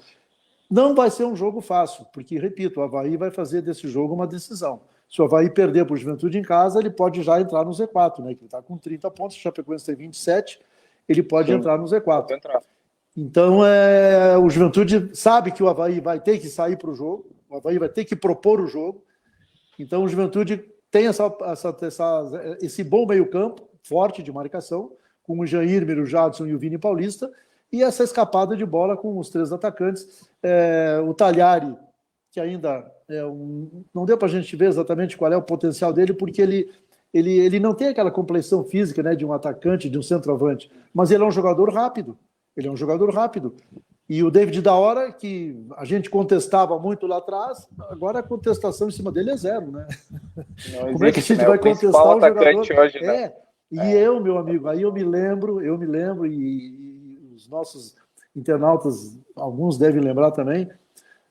Não vai ser um jogo fácil, porque, repito, o Avaí vai fazer desse jogo uma decisão. Se o Avaí perder para o Juventude em casa, ele pode já entrar no Z4, né? Que ele está com 30 pontos, o Chapecoense tem 27, ele pode entrar no Z4. Pode entrar. Então, o Juventude sabe que o Avaí vai ter que sair para o jogo, o Avaí vai ter que propor o jogo. Então, o Juventude tem esse bom meio-campo, forte de marcação, com o Jair, o Jadson e o Vini Paulista, e essa escapada de bola com os 3 atacantes. O Talhari, que ainda não deu para a gente ver exatamente qual é o potencial dele, porque ele não tem aquela complexão física, né, de um atacante, de um centroavante, mas ele é um jogador rápido. E o David da Hora, que a gente contestava muito lá atrás, agora a contestação em cima dele é 0, né? Como é que a gente vai contestar o jogador? Hoje, né? Eu, meu amigo, aí eu me lembro, e os nossos internautas, alguns devem lembrar também,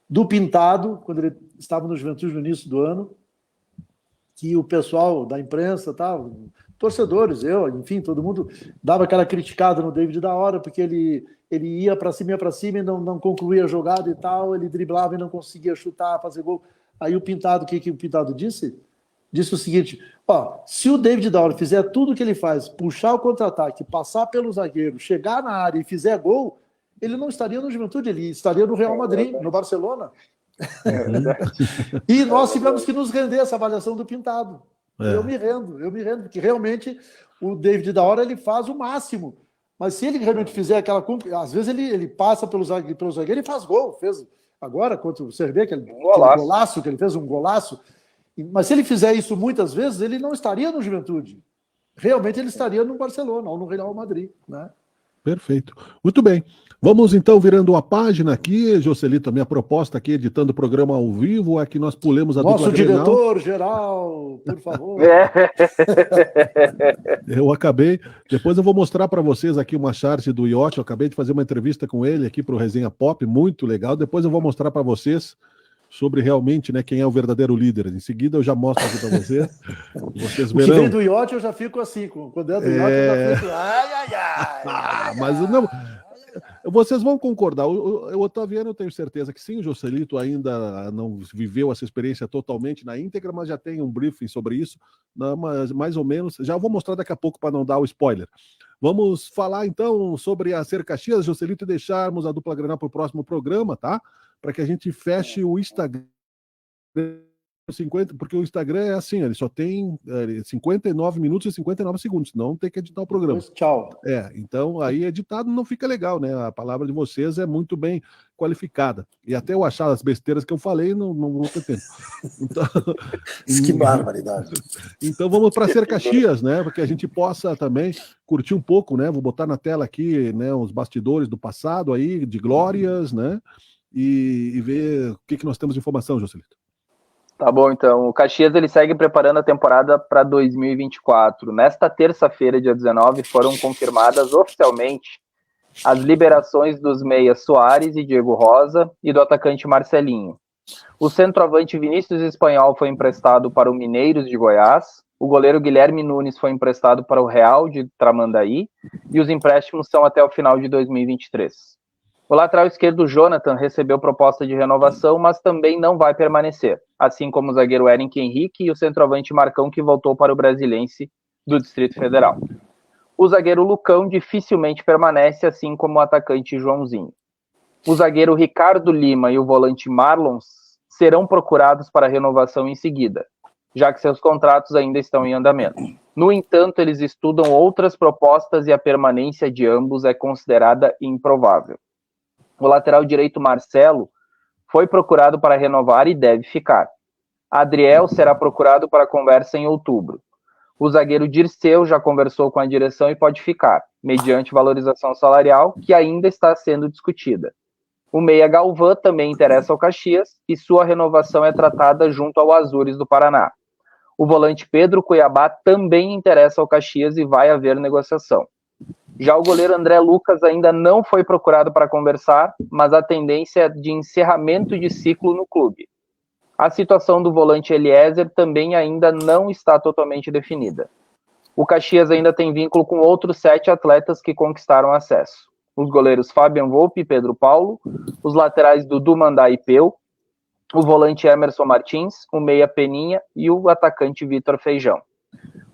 do Pintado, quando ele estava no Juventude no início do ano, que o pessoal da imprensa, torcedores, enfim, todo mundo dava aquela criticada no David da Hora, porque ele ia para cima e não concluía a jogada e tal, ele driblava e não conseguia chutar, fazer gol. Aí o Pintado, o que o Pintado disse? Disse o seguinte: se o David da Hora fizer tudo o que ele faz, puxar o contra-ataque, passar pelo zagueiro, chegar na área e fizer gol, ele não estaria no Juventude, ele estaria no Real Madrid, no Barcelona. E nós tivemos que nos render essa avaliação do Pintado. É. Eu me rendo, porque realmente o David da hora ele faz o máximo. Mas se ele realmente fizer aquela... Às vezes ele passa pelo zagueiro e faz gol. Fez agora contra o CRB, aquele golaço que ele fez, um golaço. Mas se ele fizer isso muitas vezes, ele não estaria no Juventude. Realmente ele estaria no Barcelona ou no Real Madrid, né? Perfeito. Muito bem. Vamos então virando a página aqui, Joselito. A minha proposta aqui, editando o programa ao vivo, é que nós pulemos a Nosso dupla Grenal. diretor-geral, por favor. Eu acabei... Depois eu vou mostrar para vocês aqui uma chart do Iotti. Eu acabei de fazer uma entrevista com ele aqui para o Resenha Pop, muito legal. Depois eu vou mostrar para vocês sobre realmente, né, quem é o verdadeiro líder. Em seguida eu já mostro aqui para vocês. Vocês verão. O que vem do Iotti eu já fico assim, quando é do Iotti eu já fico... Mas não... Vocês vão concordar, o Otaviano eu tenho certeza que sim, o Joselito ainda não viveu essa experiência totalmente na íntegra, mas já tem um briefing sobre isso, mas mais ou menos, já vou mostrar daqui a pouco para não dar o spoiler. Vamos falar então sobre a Ser Caxias, Joselito, e deixarmos a dupla Grenal para o próximo programa, tá? Para que a gente feche o Instagram, porque o Instagram é assim, ele só tem 59 minutos e 59 segundos, não tem que editar o programa. Tchau. Então aí editado não fica legal, né? A palavra de vocês é muito bem qualificada. E até eu achar as besteiras que eu falei, não vou ter tempo. Então, que barbaridade. Então vamos para Ser Caxias, né? Para que a gente possa também curtir um pouco, né? Vou botar na tela aqui, né, os bastidores do passado aí, de glórias, né? E ver o que nós temos de informação, Joselito. Tá bom, então. O Caxias ele segue preparando a temporada para 2024. Nesta terça-feira, dia 19, foram confirmadas oficialmente as liberações dos meias Soares e Diego Rosa e do atacante Marcelinho. O centroavante Vinícius Espanhol foi emprestado para o Mineiros de Goiás, o goleiro Guilherme Nunes foi emprestado para o Real de Tramandaí e os empréstimos são até o final de 2023. O lateral esquerdo Jonathan recebeu proposta de renovação, mas também não vai permanecer, assim como o zagueiro Eric Henrique e o centroavante Marcão, que voltou para o Brasilense do Distrito Federal. O zagueiro Lucão dificilmente permanece, assim como o atacante Joãozinho. O zagueiro Ricardo Lima e o volante Marlon serão procurados para renovação em seguida, já que seus contratos ainda estão em andamento. No entanto, eles estudam outras propostas e a permanência de ambos é considerada improvável. O lateral direito Marcelo foi procurado para renovar e deve ficar. Adriel será procurado para conversa em outubro. O zagueiro Dirceu já conversou com a direção e pode ficar, mediante valorização salarial, que ainda está sendo discutida. O meia Galvão também interessa ao Caxias e sua renovação é tratada junto ao Azures do Paraná. O volante Pedro Cuiabá também interessa ao Caxias e vai haver negociação. Já o goleiro André Lucas ainda não foi procurado para conversar, mas a tendência é de encerramento de ciclo no clube. A situação do volante Eliezer também ainda não está totalmente definida. O Caxias ainda tem vínculo com outros 7 atletas que conquistaram acesso. Os goleiros Fabian Volpe e Pedro Paulo, os laterais Dudu Mandá e Peu, o volante Emerson Martins, o meia Peninha e o atacante Vitor Feijão.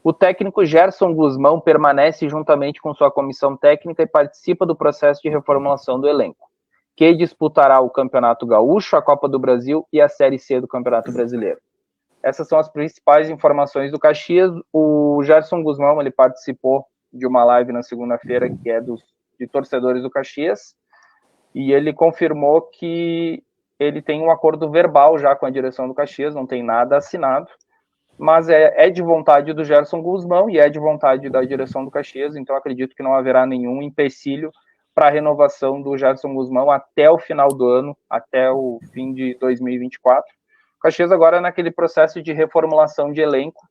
O técnico Gerson Guzmão permanece juntamente com sua comissão técnica e participa do processo de reformulação do elenco, que disputará o Campeonato Gaúcho, a Copa do Brasil e a Série C do Campeonato Brasileiro. Essas são as principais informações do Caxias. O Gerson Guzmão ele participou de uma live na segunda-feira que é de torcedores do Caxias e ele confirmou que ele tem um acordo verbal já com a direção do Caxias, não tem nada assinado, mas é de vontade do Gerson Guzmão e é de vontade da direção do Caxias, então acredito que não haverá nenhum empecilho para a renovação do Gerson Guzmão até o final do ano, até o fim de 2024. O Caxias agora é naquele processo de reformulação de elenco,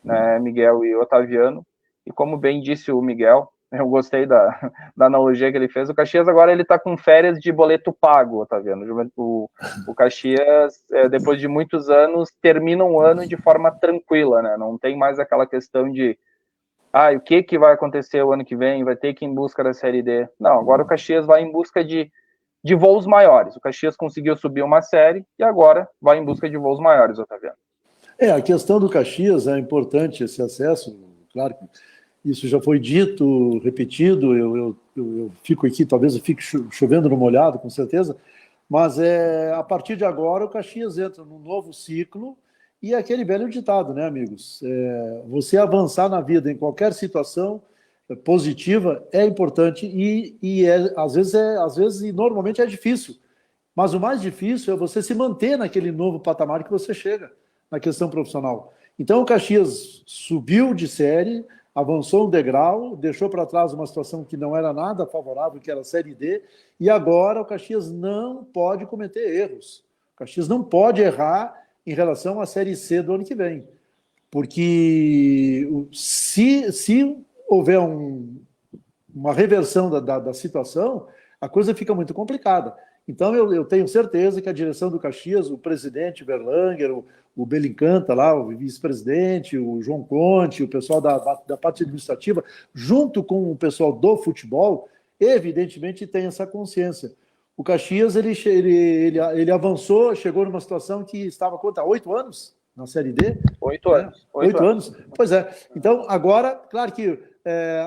né, Miguel e Otaviano, e como bem disse o Miguel, eu gostei da analogia que ele fez, o Caxias agora ele está com férias de boleto pago, Otaviano. O Caxias, depois de muitos anos, termina um ano de forma tranquila, né? Não tem mais aquela questão de o que vai acontecer o ano que vem, vai ter que ir em busca da Série D. Não, agora o Caxias vai em busca de voos maiores. O Caxias conseguiu subir uma série e agora vai em busca de voos maiores, Otaviano. A questão do Caxias é importante esse acesso, claro que isso já foi dito, repetido, eu fico aqui, talvez eu fique chovendo no molhado, com certeza, Mas a partir de agora o Caxias entra num novo ciclo e é aquele velho ditado, né, amigos? Você avançar na vida em qualquer situação positiva é importante e às vezes e normalmente é difícil. Mas o mais difícil é você se manter naquele novo patamar que você chega na questão profissional. Então o Caxias subiu de série, avançou um degrau, deixou para trás uma situação que não era nada favorável, que era a Série D, e agora o Caxias não pode cometer erros. O Caxias não pode errar em relação à Série C do ano que vem. Porque se houver uma reversão da situação, a coisa fica muito complicada. Então, eu tenho certeza que a direção do Caxias, o presidente Berlanger, o Belincanta lá, o vice-presidente, o João Conte, o pessoal da parte administrativa, junto com o pessoal do futebol, evidentemente tem essa consciência. O Caxias, ele avançou, chegou numa situação que estava, há 8 anos na Série D? 8 anos. 8 anos? Pois é. Então, agora, claro que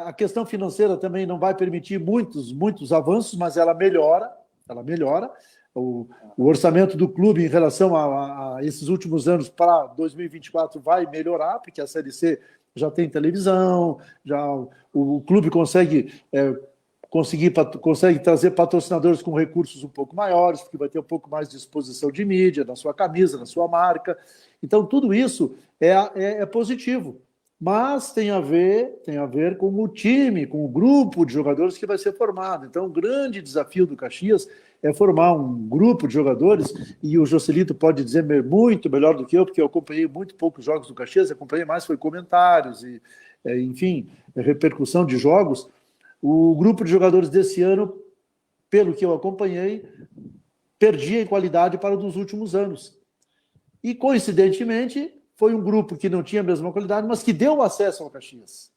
a questão financeira também não vai permitir muitos avanços, mas ela melhora. O orçamento do clube em relação a esses últimos anos para 2024 vai melhorar, porque a Série C já tem televisão, o clube consegue trazer patrocinadores com recursos um pouco maiores, porque vai ter um pouco mais de exposição de mídia, na sua camisa, na sua marca. Então, tudo isso é positivo. Mas tem a ver com o time, com o grupo de jogadores que vai ser formado. Então, o grande desafio do Caxias é formar um grupo de jogadores, e o Joselito pode dizer muito melhor do que eu, porque eu acompanhei muito poucos jogos do Caxias, acompanhei mais foi comentários, enfim, repercussão de jogos. O grupo de jogadores desse ano, pelo que eu acompanhei, perdia em qualidade para o dos últimos anos. E, coincidentemente, foi um grupo que não tinha a mesma qualidade, mas que deu acesso ao Caxias.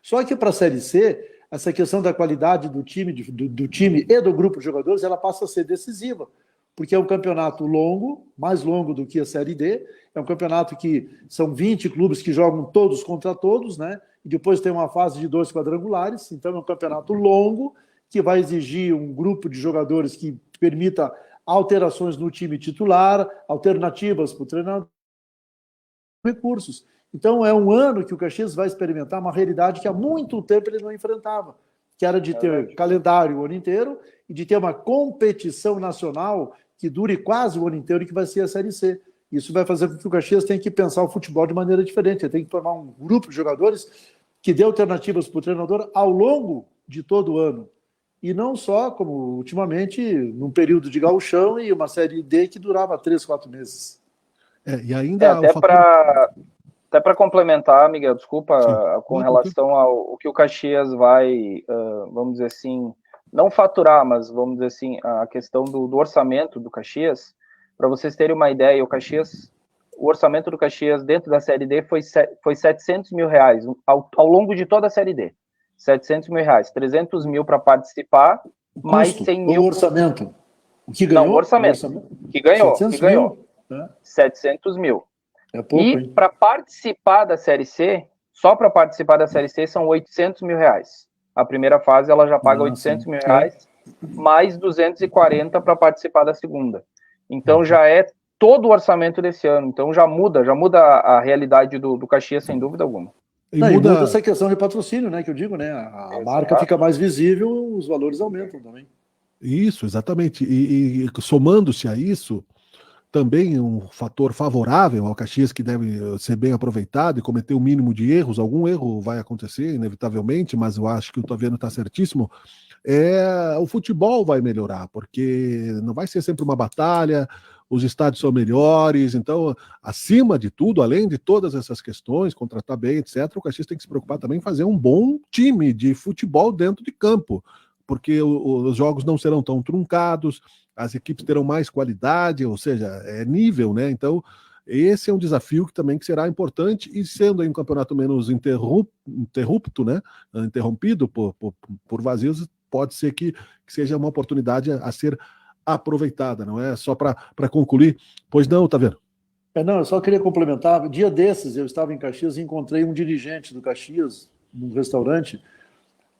Só que para a Série C, essa questão da qualidade do time, do time e do grupo de jogadores, ela passa a ser decisiva, porque é um campeonato longo, mais longo do que a Série D, é um campeonato que são 20 clubes que jogam todos contra todos, né? E depois tem uma fase de 2 quadrangulares, então é um campeonato longo, que vai exigir um grupo de jogadores que permita alterações no time titular, alternativas para o treinador, recursos. Então é um ano que o Caxias vai experimentar uma realidade que há muito tempo ele não enfrentava, que era de ter calendário o ano inteiro e de ter uma competição nacional que dure quase o ano inteiro e que vai ser a Série C. Isso vai fazer com que o Caxias tenha que pensar o futebol de maneira diferente, ele tem que formar um grupo de jogadores que dê alternativas para o treinador ao longo de todo o ano. E não só, como ultimamente, num período de gauchão e uma Série D que durava 3, 4 meses. E ainda até para complementar, Miguel, desculpa, com relação ao que o Caxias vai, vamos dizer assim, não faturar, mas vamos dizer assim, a questão do orçamento do Caxias, para vocês terem uma ideia, o orçamento do Caxias dentro da Série D foi 700 mil reais ao longo de toda a Série D. 700 mil reais, 300 mil para participar, mais 100 mil... O orçamento. O que ganhou? Não, o orçamento. Que ganhou. 700 mil. É pouco, e para participar da Série C, só para participar da Série C são 800 mil reais. A primeira fase ela já paga 800 mil reais, mais 240 para participar da segunda. Então já é todo o orçamento desse ano. Então já muda a realidade do Caxias, sem dúvida alguma. E muda essa questão de patrocínio, né? Que eu digo, né? A marca fica mais visível, os valores aumentam também. Isso, exatamente. E somando-se a isso, também um fator favorável ao Caxias que deve ser bem aproveitado e cometer o mínimo de erros, algum erro vai acontecer, inevitavelmente, mas eu acho que o Taviano está certíssimo, o futebol vai melhorar, porque não vai ser sempre uma batalha, os estádios são melhores, então, acima de tudo, além de todas essas questões, contratar bem, etc., o Caxias tem que se preocupar também em fazer um bom time de futebol dentro de campo, porque os jogos não serão tão truncados, as equipes terão mais qualidade, ou seja, é nível, né? Então, esse é um desafio que também será importante, e sendo aí um campeonato menos interrupto, né? Interrompido por vazios, pode ser que seja uma oportunidade a ser aproveitada, não é? Só para concluir. Pois não, tá vendo? Não, eu só queria complementar. Dia desses, eu estava em Caxias e encontrei um dirigente do Caxias, num restaurante,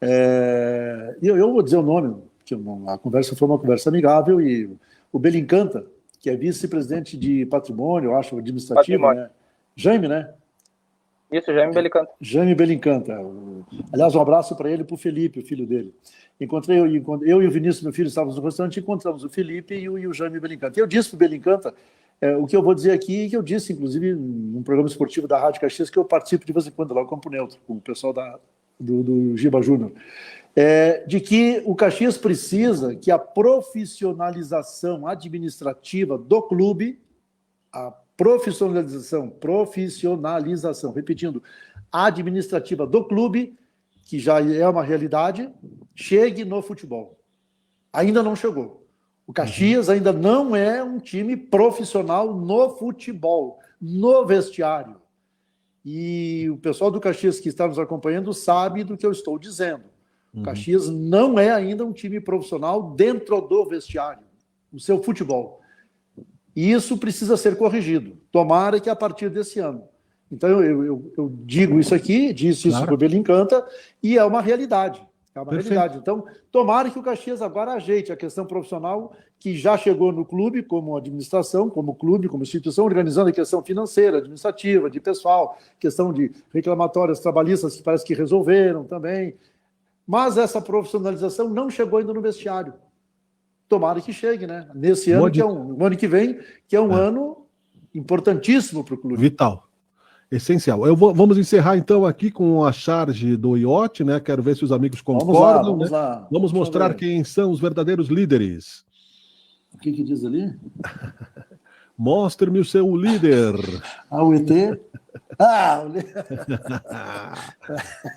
e eu vou dizer o nome, porque a conversa foi uma conversa amigável, e o Belincanta, que é vice-presidente de patrimônio, eu acho, administrativo, né? Jaime, né? Isso, Jaime Belincanta. Jaime Belincanta. Aliás, um abraço para ele e para o Felipe, o filho dele. Eu e o Vinícius, meu filho, estávamos no restaurante, encontramos o Felipe e o Jaime Belincanta. Eu disse para o Belincanta o que eu vou dizer aqui, que eu disse, inclusive, num programa esportivo da Rádio Caxias, que eu participo de vez em quando lá no Campo Neutro, com o pessoal do Giba Júnior, de que o Caxias precisa que a profissionalização administrativa do clube, a profissionalização, repetindo, administrativa do clube, que já é uma realidade, chegue no futebol. Ainda não chegou. O Caxias ainda não é um time profissional no futebol, no vestiário. E o pessoal do Caxias que está nos acompanhando sabe do que eu estou dizendo. O Caxias não é ainda um time profissional dentro do vestiário, no seu futebol. E isso precisa ser corrigido. Tomara que a partir desse ano. Então, eu digo isso aqui, disse isso para o Belincanta, e é uma realidade. É uma realidade. Então, tomara que o Caxias agora ajeite a questão profissional, que já chegou no clube, como administração, como clube, como instituição, organizando a questão financeira, administrativa, de pessoal, questão de reclamatórias trabalhistas que parece que resolveram também. Mas essa profissionalização não chegou ainda no vestiário. Tomara que chegue, né? Nesse ano, o ano que vem, que é um ano importantíssimo para o clube. Vital. Essencial. Vamos encerrar então aqui com a charge do Iote, né? Quero ver se os amigos concordam. Vamos lá. Vamos mostrar quem são os verdadeiros líderes. O que diz ali? Mostre-me o seu líder. O ET?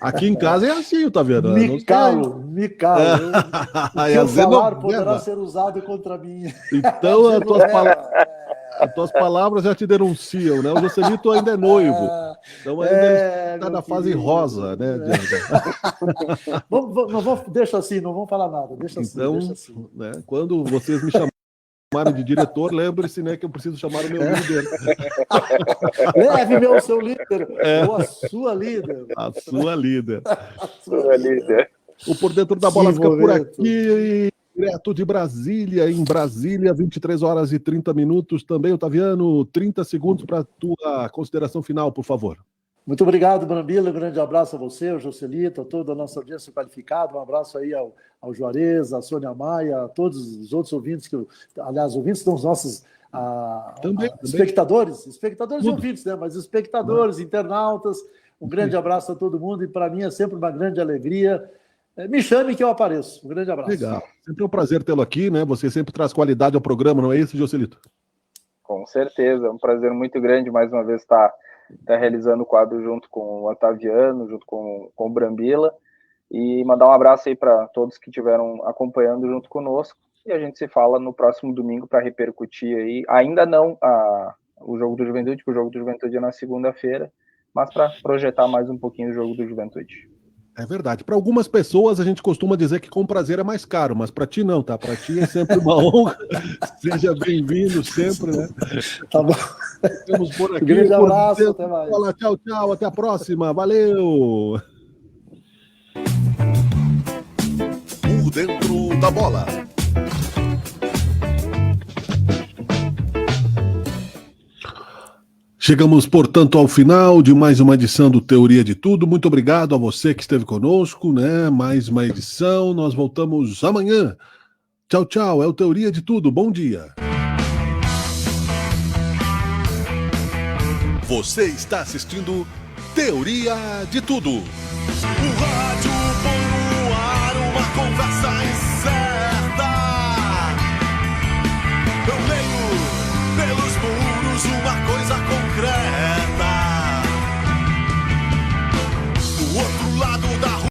Aqui em casa é assim, tá vendo? Me calo. O seu salário poderá ser usado contra mim. Então, as tuas palavras já te denunciam, né? O Joselito ainda é noivo. Então ainda está na fase rosa, né? Deixa assim, não vamos falar nada. Deixa assim. Então, deixa assim. Né, quando vocês me chamarem de diretor, lembre-se, né, que eu preciso chamar o meu líder. Leve-me ao seu líder, ou a sua líder. A sua líder. Sua líder. O Por Dentro da Bola fica por aqui. Direto de Brasília, em Brasília, 23 horas e 30 minutos. Também, Otaviano, 30 segundos para a tua consideração final, por favor. Muito obrigado, Brambila. Um grande abraço a você, ao Joselito, a toda a nossa audiência qualificada. Um abraço aí ao Juarez, à Sônia Maia, a todos os outros ouvintes, aliás, ouvintes são os nossos espectadores e ouvintes, né? Mas espectadores, internautas. Um grande abraço a todo mundo e para mim é sempre uma grande alegria. Me chame que eu apareço. Um grande abraço. Legal. Sempre é um prazer tê-lo aqui, né? Você sempre traz qualidade ao programa, não é isso, Joselito? Com certeza. É um prazer muito grande, mais uma vez, estar realizando o quadro junto com o Otaviano, junto com o Brambila. E mandar um abraço aí para todos que estiveram acompanhando junto conosco. E a gente se fala no próximo domingo para repercutir aí. Ainda não o Jogo do Juventude, porque o Jogo do Juventude é na segunda-feira, mas para projetar mais um pouquinho o Jogo do Juventude. É verdade. Para algumas pessoas a gente costuma dizer que com prazer é mais caro, mas para ti não, tá? Para ti é sempre uma honra. Seja bem-vindo sempre, né? Tá bom. Ficamos por aqui. Um grande abraço, até mais. Tchau, tchau, até a próxima. Valeu! Por Dentro da Bola. Chegamos, portanto, ao final de mais uma edição do Teoria de Tudo. Muito obrigado a você que esteve conosco, né? Mais uma edição. Nós voltamos amanhã. Tchau, tchau. É o Teoria de Tudo. Bom dia. Você está assistindo Teoria de Tudo. O rádio põe no ar uma conversa